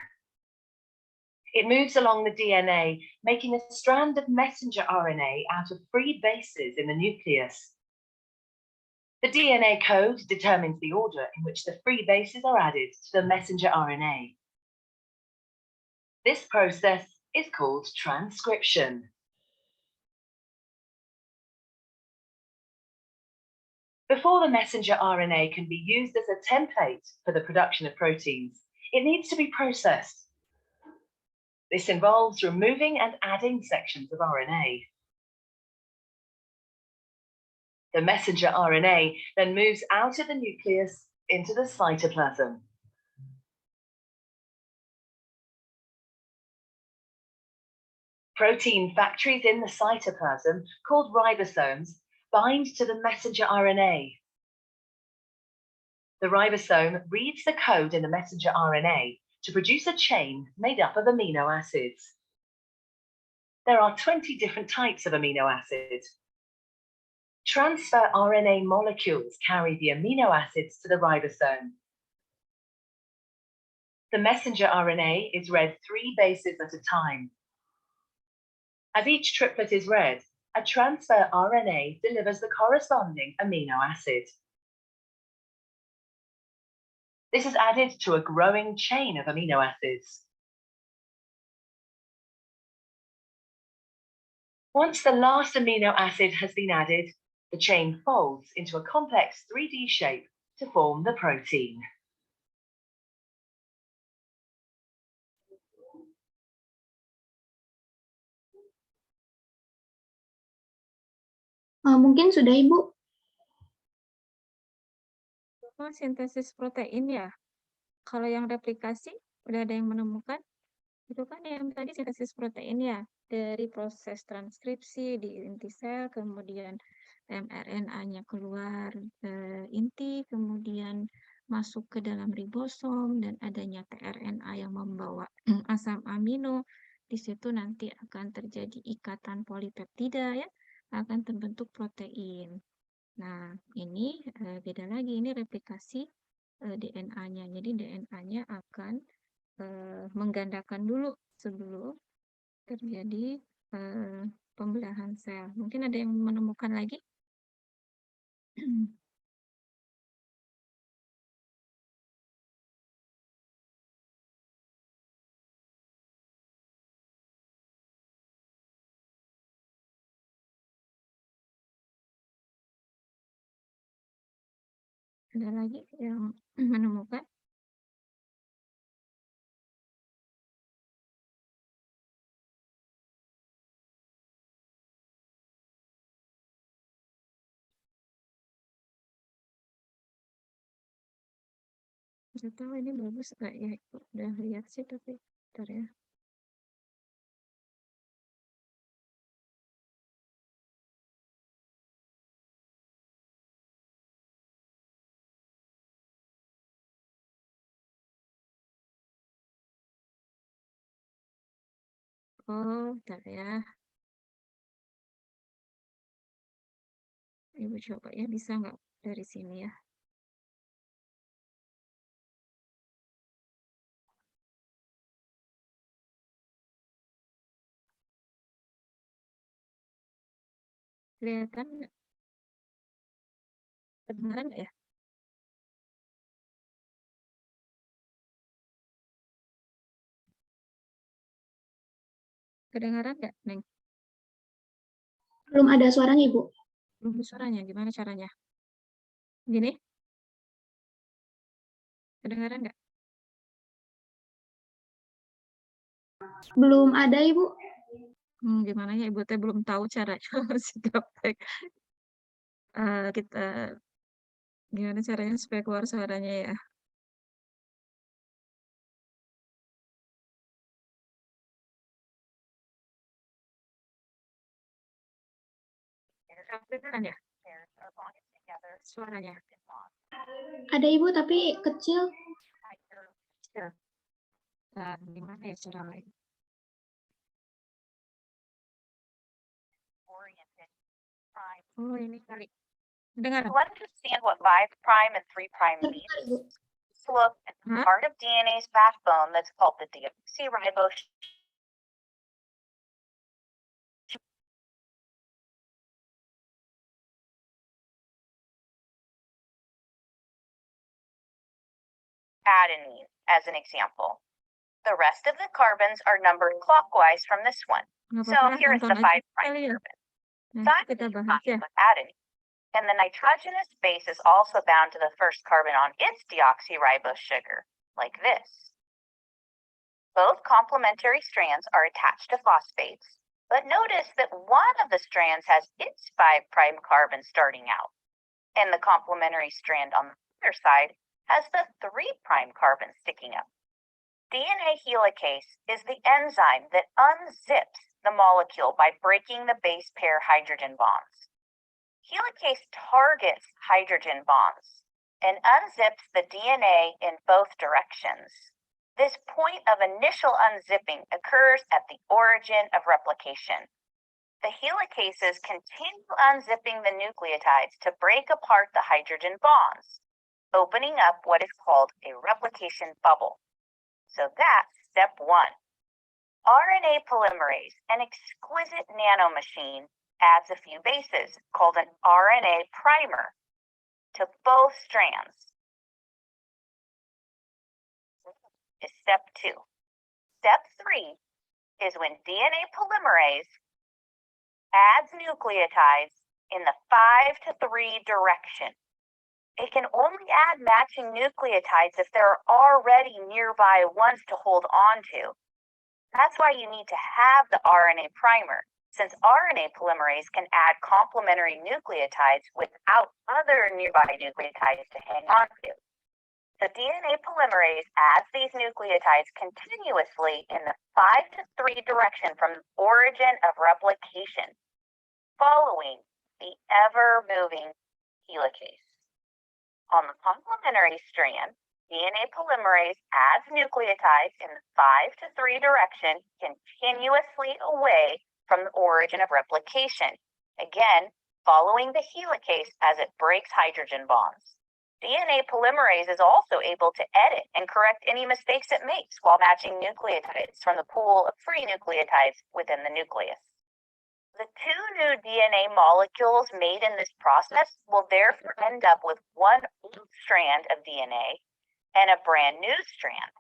It moves along the DNA, making a strand of messenger RNA out of free bases in the nucleus. The DNA code determines the order in which the free bases are added to the messenger RNA. This process is called transcription. Before the messenger RNA can be used as a template for the production of proteins, it needs to be processed. This involves removing and adding sections of RNA. The messenger RNA then moves out of the nucleus into the cytoplasm. Protein factories in the cytoplasm, called ribosomes, bind to the messenger RNA. The ribosome reads the code in the messenger RNA to produce a chain made up of amino acids. There are 20 different types of amino acids. Transfer RNA molecules carry the amino acids to the ribosome. The messenger RNA is read 3 bases at a time. As each triplet is read, a transfer RNA delivers the corresponding amino acid. This is added to a growing chain of amino acids. Once the last amino acid has been added, the chain folds into a complex 3D shape to form the protein. Mungkin sudah, Ibu. Oh, sintesis protein ya. Kalau yang replikasi, udah ada yang menemukan? Itu kan yang tadi sintesis protein ya. Dari proses transkripsi di inti sel, kemudian mRNA-nya keluar inti, kemudian masuk ke dalam ribosom, dan adanya tRNA yang membawa asam amino. Di situ nanti akan terjadi ikatan polipeptida ya, akan terbentuk protein. Nah, ini beda lagi, ini replikasi DNA-nya. Jadi DNA-nya akan menggandakan dulu sebelum terjadi pembelahan sel. Mungkin ada yang menemukan lagi? Ada lagi yang menemukan? Nggak tahu ini bagus nggak ya, Ibu? Udah lihat sih tapi bentar ya. Oh, bentar ya. Ibu coba ya, bisa nggak dari sini ya? Kelihatan nggak? Kedengaran nggak ya? Kedengaran nggak, Neng? Belum ada suaranya, Ibu. Belum ada suaranya, gimana caranya? Gini? Kedengaran nggak? Belum ada, Ibu. Gimana ya, Ibu teh belum tahu caranya masih gaptek. Kita gimana caranya supaya keluar suaranya ya? Kedengaran ya? Suaranya. Ada, Ibu, tapi kecil. Ya. Nah, gimana ya cara lain? Oh, ini kali. Dengar. To understand what 5' and 3' mean, Bentar, Ibu. let's look at the Huh? part of DNA's backbone that's called the deoxyribose. Adenine, as an example. The rest of the carbons are numbered clockwise from this one. Nggak So apa-apa, here is the tonton 5' aja kali ya. carbon. Nanti Thyme kita is bahas combined ya. with adenine, and the nitrogenous base is also bound to the first carbon on its deoxyribose sugar, like this. Both complementary strands are attached to phosphates, but notice that one of the strands has its 5' carbon starting out, and the complementary strand on the other side has the 3' carbon sticking up. DNA helicase is the enzyme that unzips the molecule by breaking the base pair hydrogen bonds. Helicase targets hydrogen bonds and unzips the DNA in both directions. This point of initial unzipping occurs at the origin of replication. The helicases continue unzipping the nucleotides to break apart the hydrogen bonds, opening up what is called a replication bubble. So that's step 1. RNA polymerase, an exquisite nanomachine, adds a few bases called an RNA primer to both strands. Is step 2. Step 3 is when DNA polymerase adds nucleotides in the 5 to 3 direction. It can only add matching nucleotides if there are already nearby ones to hold on to. That's why you need to have the RNA primer, since RNA polymerase can add complementary nucleotides without other nearby nucleotides to hang on to. The DNA polymerase adds these nucleotides continuously in the 5 to 3 direction from the origin of replication, following the ever-moving helicase. On the complementary strand, DNA polymerase adds nucleotides in the 5 to 3 direction continuously away from the origin of replication, again, following the helicase as it breaks hydrogen bonds. DNA polymerase is also able to edit and correct any mistakes it makes while matching nucleotides from the pool of free nucleotides within the nucleus. The two new DNA molecules made in this process will therefore end up with one old strand of DNA and a brand new strand.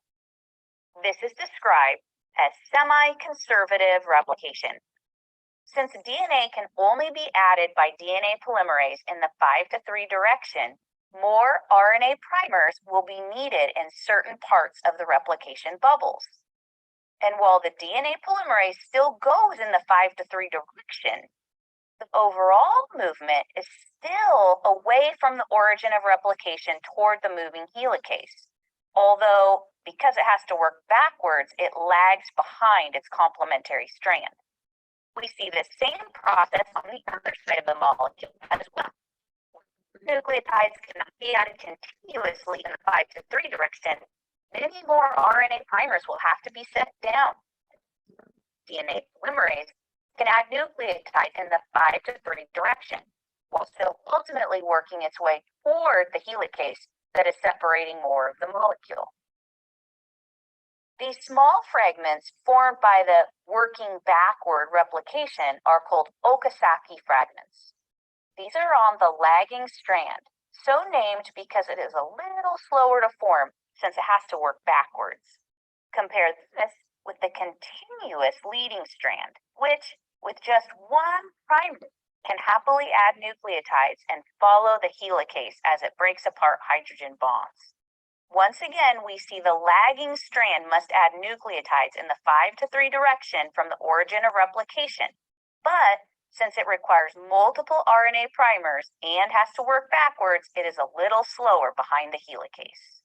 This is described as semi-conservative replication. Since DNA can only be added by DNA polymerase in the 5' direction, more RNA primers will be needed in certain parts of the replication bubbles. And while the DNA polymerase still goes in the 5' direction, the overall movement is still away from the origin of replication toward the moving helicase. Although, because it has to work backwards, it lags behind its complementary strand. We see the same process on the other side of the molecule as well. Nucleotides cannot be added continuously in the 5' direction. Many more RNA primers will have to be set down. DNA polymerase can add nucleotides in the 5' direction, while still ultimately working its way toward the helicase that is separating more of the molecule. These small fragments formed by the working backward replication are called Okazaki fragments. These are on the lagging strand, so named because it is a little slower to form since it has to work backwards. Compare this with the continuous leading strand, which, with just one primer, can happily add nucleotides and follow the helicase as it breaks apart hydrogen bonds. Once again, we see the lagging strand must add nucleotides in the 5' direction from the origin of replication, but since it requires multiple RNA primers and has to work backwards, it is a little slower behind the helicase.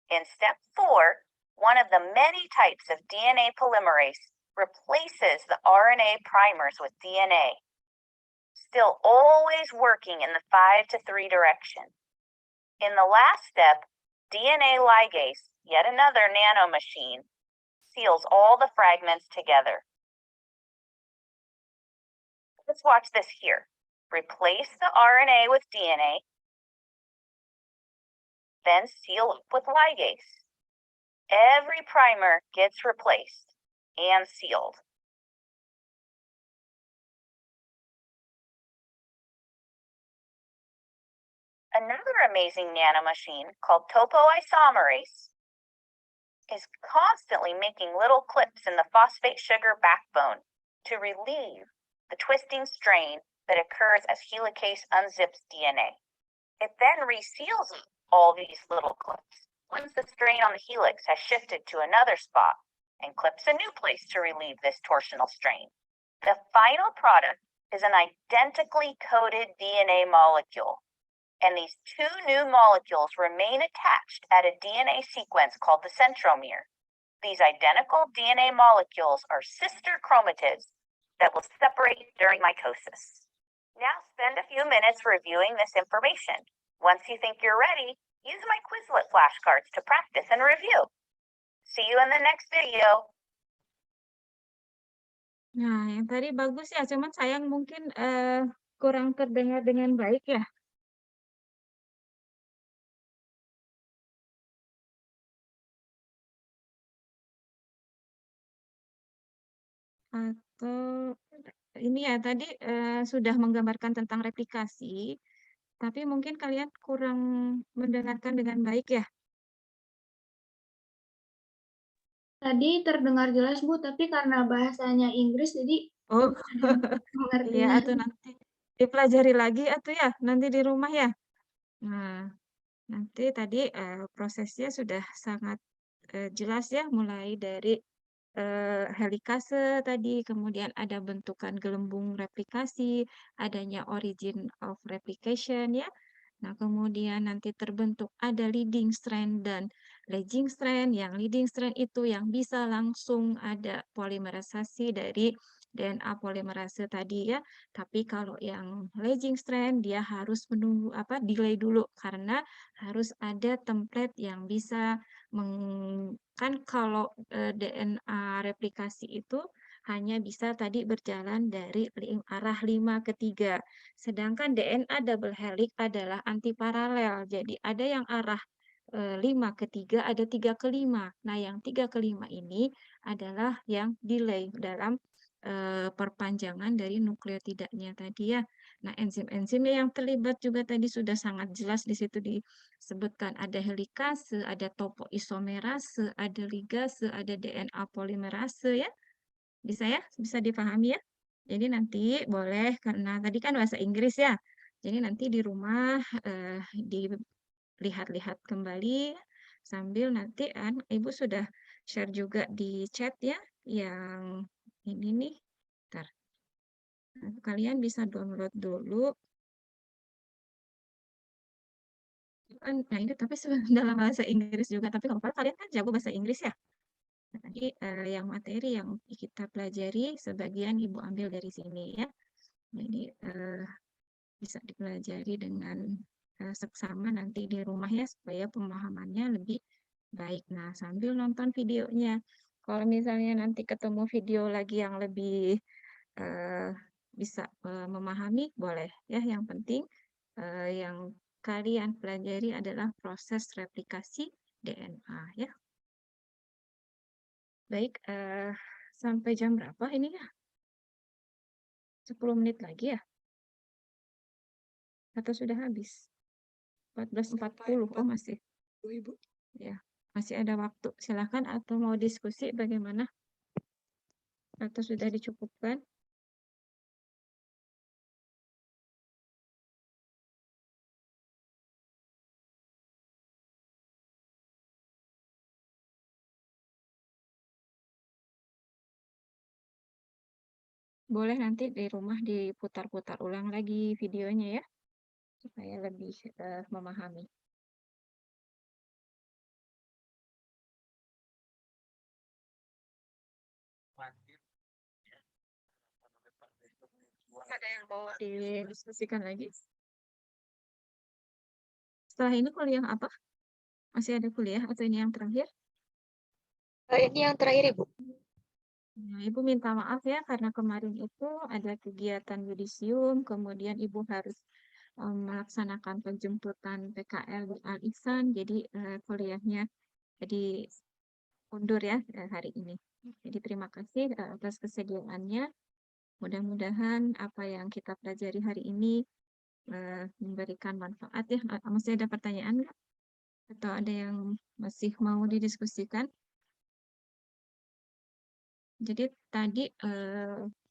In step 4, one of the many types of DNA polymerase replaces the RNA primers with DNA, still always working in the 5' direction. In the last step, DNA ligase, yet another nanomachine, seals all the fragments together. Let's watch this here. Replace the RNA with DNA, then seal up with ligase. Every primer gets replaced and sealed. Another amazing nanomachine called topoisomerase is constantly making little clips in the phosphate sugar backbone to relieve the twisting strain that occurs as helicase unzips DNA. It then reseals all these little clips once the strain on the helix has shifted to another spot and clips a new place to relieve this torsional strain. The final product is an identically coded DNA molecule, and these two new molecules remain attached at a DNA sequence called the centromere. These identical DNA molecules are sister chromatids that will separate during mitosis. Now spend a few minutes reviewing this information. Once you think you're ready, use my Quizlet flashcards to practice and review. See you in the next video. Nah, yang tadi bagus ya, cuman sayang mungkin kurang terdengar dengan baik ya. Atau ini ya tadi sudah menggambarkan tentang replikasi, tapi mungkin kalian kurang mendengarkan dengan baik ya. Tadi terdengar jelas, Bu, tapi karena bahasanya Inggris, jadi Oh, iya mengertinya. atau nanti dipelajari lagi atau ya nanti di rumah ya. Nah, nanti tadi prosesnya sudah sangat jelas ya, mulai dari helikase tadi, kemudian ada bentukan gelembung replikasi, adanya origin of replication ya. Nah, kemudian nanti terbentuk ada leading strand dan lagging strand. Yang leading strand itu yang bisa langsung ada polimerisasi dari DNA polimerase tadi ya. Tapi kalau yang lagging strand dia harus menunggu delay dulu karena harus ada template yang bisa kan kalau DNA replikasi itu hanya bisa tadi berjalan dari arah 5 ke 3. Sedangkan DNA double helix adalah antiparalel. Jadi ada yang arah 5 ke 3, ada 3 ke 5. Nah, yang 3 ke 5 ini adalah yang delay dalam perpanjangan dari nukleotidanya tadi ya. Nah, enzim-enzimnya yang terlibat juga tadi sudah sangat jelas di situ disebutkan. Ada helikase, ada topoisomerase, ada ligase, ada DNA polimerase ya. Bisa ya? Bisa dipahami ya? Jadi nanti boleh, karena tadi kan bahasa Inggris ya. Jadi nanti di rumah dilihat-lihat kembali sambil nanti Ibu sudah share juga di chat ya yang ini nih. Bentar. Nah, kalian bisa download dulu. Nah ini tapi dalam bahasa Inggris juga, tapi kalau kalian kan jago bahasa Inggris ya. Nah, tadi yang materi yang kita pelajari sebagian Ibu ambil dari sini ya. Jadi bisa dipelajari dengan seksama nanti di rumah ya supaya pemahamannya lebih baik. Nah, sambil nonton videonya. Kalau misalnya nanti ketemu video lagi yang lebih bisa memahami, boleh ya. Yang penting yang kalian pelajari adalah proses replikasi DNA ya. Baik, sampai jam berapa ini ya? 10 menit lagi ya? Atau sudah habis? 14.40, oh masih. Ibu. Ya, masih ada waktu. Silakan atau mau diskusi bagaimana? Atau sudah dicukupkan? Boleh nanti di rumah diputar-putar ulang lagi videonya ya, supaya lebih memahami. Ada yang mau didiskusikan lagi? Setelah ini kuliah apa? Masih ada kuliah atau ini yang terakhir? Ini yang terakhir, Ibu. Nah, Ibu minta maaf ya, karena kemarin itu ada kegiatan yudisium, kemudian Ibu harus melaksanakan penjemputan PKL di Al-Ihsan, jadi kuliahnya jadi undur ya hari ini. Jadi terima kasih atas kesediaannya. Mudah-mudahan apa yang kita pelajari hari ini memberikan manfaat ya. Masih ada pertanyaan nggak? Atau ada yang masih mau didiskusikan? Jadi tadi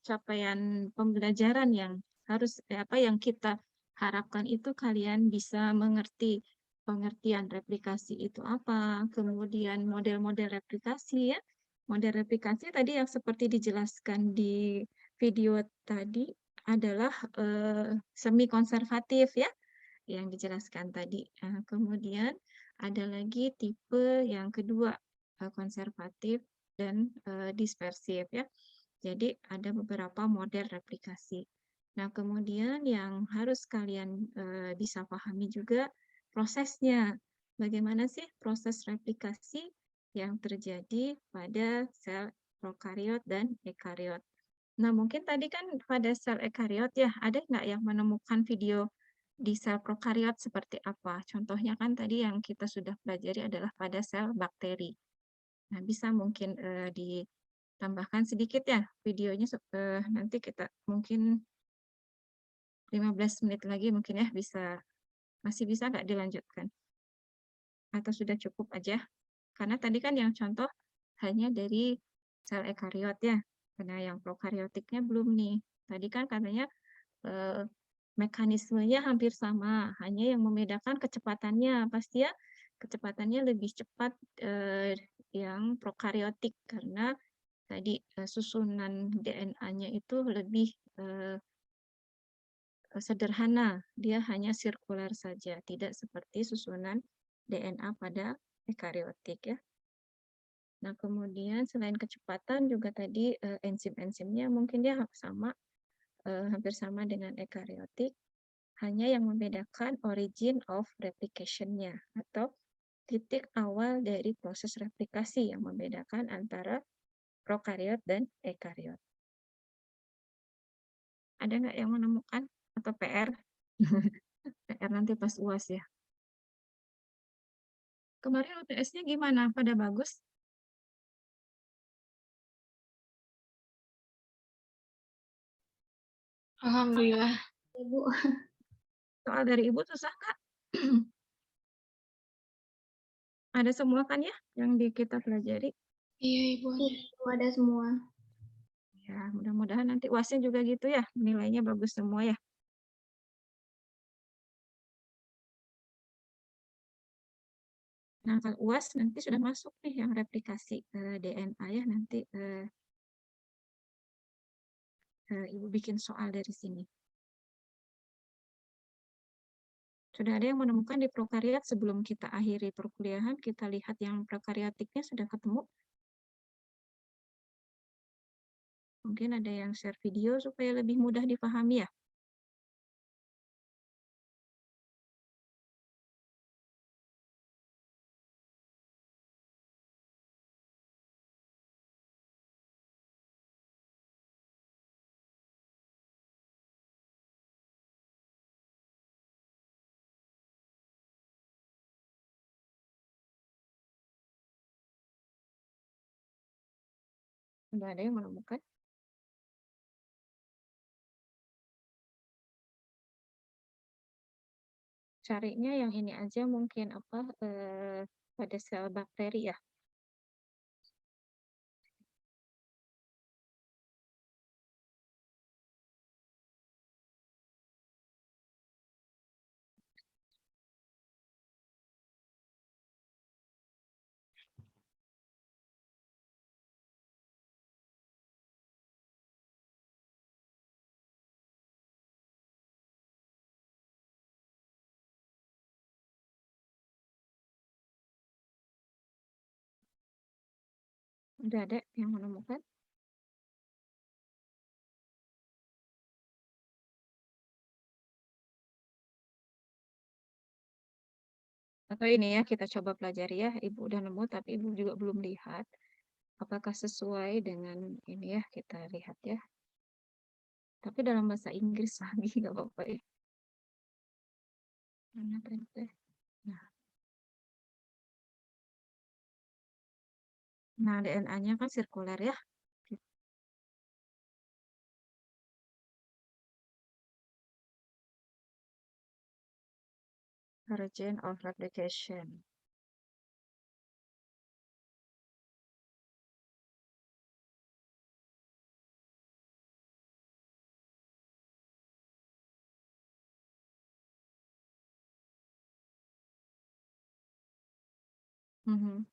capaian pembelajaran yang harus apa yang kita harapkan itu kalian bisa mengerti pengertian replikasi itu apa, kemudian model-model replikasi ya. Model replikasi tadi yang seperti dijelaskan di video tadi adalah semi konservatif ya, yang dijelaskan tadi. Kemudian ada lagi tipe yang kedua, konservatif dan dispersif ya. Jadi ada beberapa model replikasi. Nah, kemudian yang harus kalian bisa pahami juga prosesnya. Bagaimana sih proses replikasi yang terjadi pada sel prokariot dan ekariot. Nah, mungkin tadi kan pada sel ekariot ya, ada nggak yang menemukan video di sel prokariot seperti apa? Contohnya kan tadi yang kita sudah pelajari adalah pada sel bakteri. Nah, bisa mungkin ditambahkan sedikit ya videonya, nanti kita mungkin 15 menit lagi mungkin ya masih bisa nggak dilanjutkan? Atau sudah cukup aja? Karena tadi kan yang contoh hanya dari sel ekariot ya, karena yang prokariotiknya belum nih. Tadi kan katanya mekanismenya hampir sama, hanya yang membedakan kecepatannya. Pasti ya kecepatannya lebih cepat yang prokariotik karena tadi susunan DNA-nya itu lebih sederhana, dia hanya sirkular saja, tidak seperti susunan DNA pada ekariotik ya. Nah, kemudian selain kecepatan juga tadi enzim-enzimnya mungkin dia sama, hampir sama dengan ekariotik, hanya yang membedakan origin of replication-nya atau titik awal dari proses replikasi yang membedakan antara prokariot dan ekariot. Ada nggak yang menemukan atau PR? PR nanti pas UAS ya. Kemarin UTS-nya gimana? Pada bagus? Alhamdulillah. Ibu. Soal dari Ibu susah nggak? Ada semua kan ya yang kita pelajari? Iya, Ibu. Ibu ada semua. Ya, mudah-mudahan nanti UAS-nya juga gitu ya, nilainya bagus semua ya. Nah, kalau UAS nanti sudah masuk nih yang replikasi DNA ya, nanti Ibu bikin soal dari sini. Sudah ada yang menemukan di prokariot sebelum kita akhiri perkuliahan, kita lihat yang prokariotiknya sudah ketemu. Mungkin ada yang share video supaya lebih mudah dipahami ya. Sudah ada yang menemukan? Carinya yang ini aja mungkin apa pada sel bakteri ya. Udah ada yang menemukan? Atau ini ya, kita coba pelajari ya. Ibu udah nemu, tapi Ibu juga belum lihat. Apakah sesuai dengan ini ya, kita lihat ya. Tapi dalam bahasa Inggris lagi, nggak apa-apa ya. Mana printnya? Nah, DNA-nya kan sirkuler ya. Origin of replication. Mhm.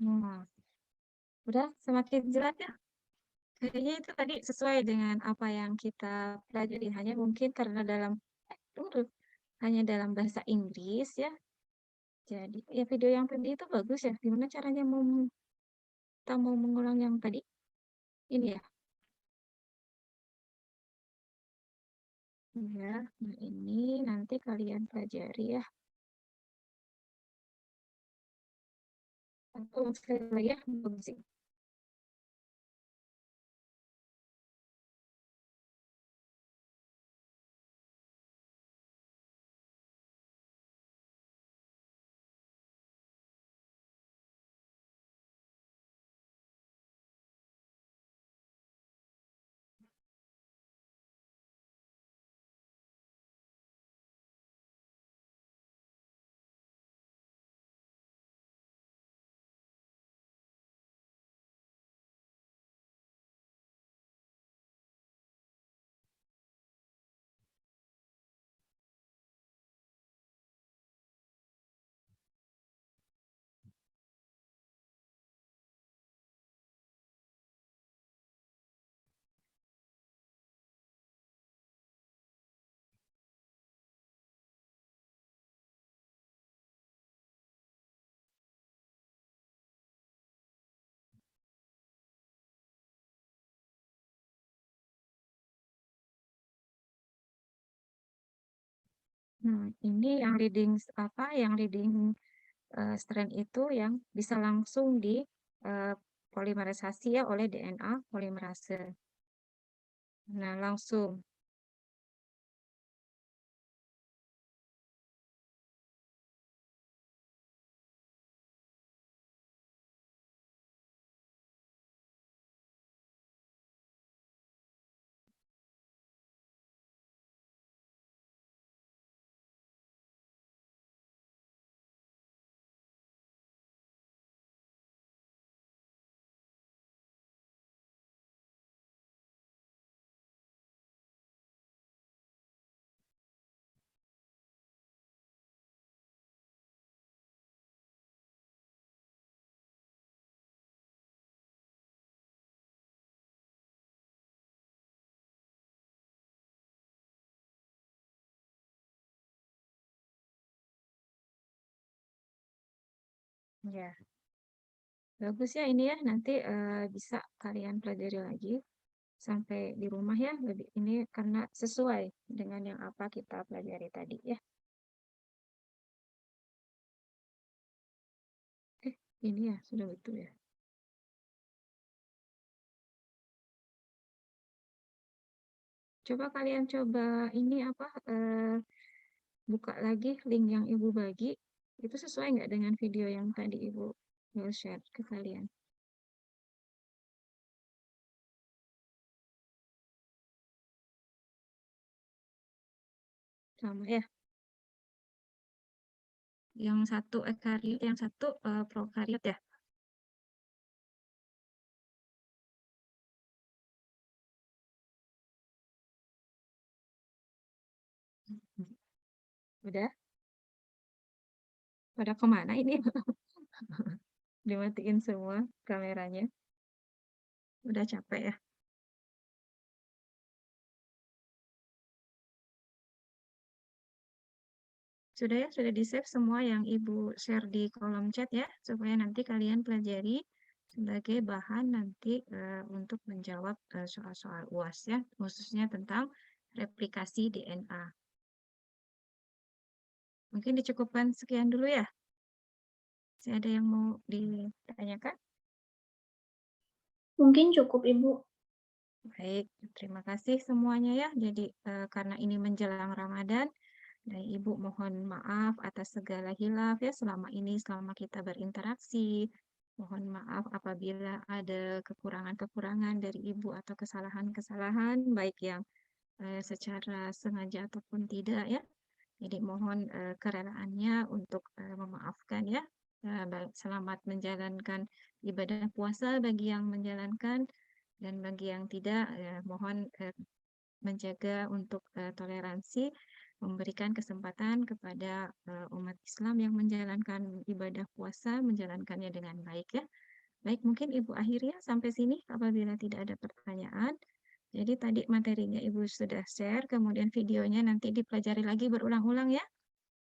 Nah, udah semakin jelas ya. Kayaknya itu tadi sesuai dengan apa yang kita pelajari. Hanya mungkin karena hanya dalam bahasa Inggris ya. Jadi ya video yang tadi itu bagus ya. Gimana caranya kita mau mengulang yang tadi? Ini ya. Ya, nah ini nanti kalian pelajari ya. Atau sekali lagi ya, bagus sih. Nah, ini yang reading apa? Yang reading strand itu yang bisa langsung di polimerisasi ya oleh DNA polimerase. Nah, langsung. Ya, bagus ya ini ya. Nanti bisa kalian pelajari lagi sampai di rumah ya. Lebih ini karena sesuai dengan yang apa kita pelajari tadi ya. Ini ya sudah betul ya. Coba kalian coba ini apa buka lagi link yang Ibu bagi. Itu sesuai nggak dengan video yang tadi Ibu share ke kalian? Sama ya. Yang satu ekariot, yang satu prokariot ya. Udah? Pada kemana ini? Dimatiin semua kameranya. Udah capek ya. Sudah ya, sudah di-save semua yang Ibu share di kolom chat ya, supaya nanti kalian pelajari sebagai bahan nanti untuk menjawab soal-soal UAS ya, khususnya tentang replikasi DNA. Mungkin dicukupkan sekian dulu ya. Masih ada yang mau ditanyakan? Mungkin cukup, Ibu. Baik, terima kasih semuanya ya. Jadi karena ini menjelang Ramadan, dan Ibu mohon maaf atas segala hilaf ya selama ini, selama kita berinteraksi. Mohon maaf apabila ada kekurangan-kekurangan dari Ibu atau kesalahan-kesalahan, baik yang secara sengaja ataupun tidak ya. Jadi mohon kerelaannya untuk memaafkan ya. Selamat menjalankan ibadah puasa bagi yang menjalankan, dan bagi yang tidak, mohon menjaga untuk toleransi, memberikan kesempatan kepada umat Islam yang menjalankan ibadah puasa, menjalankannya dengan baik ya. Baik, mungkin Ibu akhiri ya sampai sini apabila tidak ada pertanyaan. Jadi tadi materinya Ibu sudah share, kemudian videonya nanti dipelajari lagi berulang-ulang ya.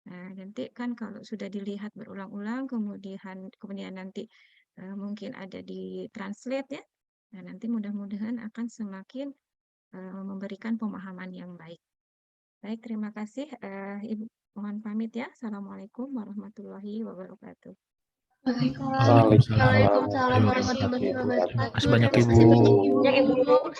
Nah, nanti kan kalau sudah dilihat berulang-ulang, kemudian nanti mungkin ada di translate ya. Nah, nanti mudah-mudahan akan semakin memberikan pemahaman yang baik. Baik, terima kasih. Ibu mohon pamit ya. Assalamualaikum warahmatullahi wabarakatuh. Waalaikumsalam warahmatullahi wabarakatuh. Terima kasih banyak Ibu. Ya, Ibu.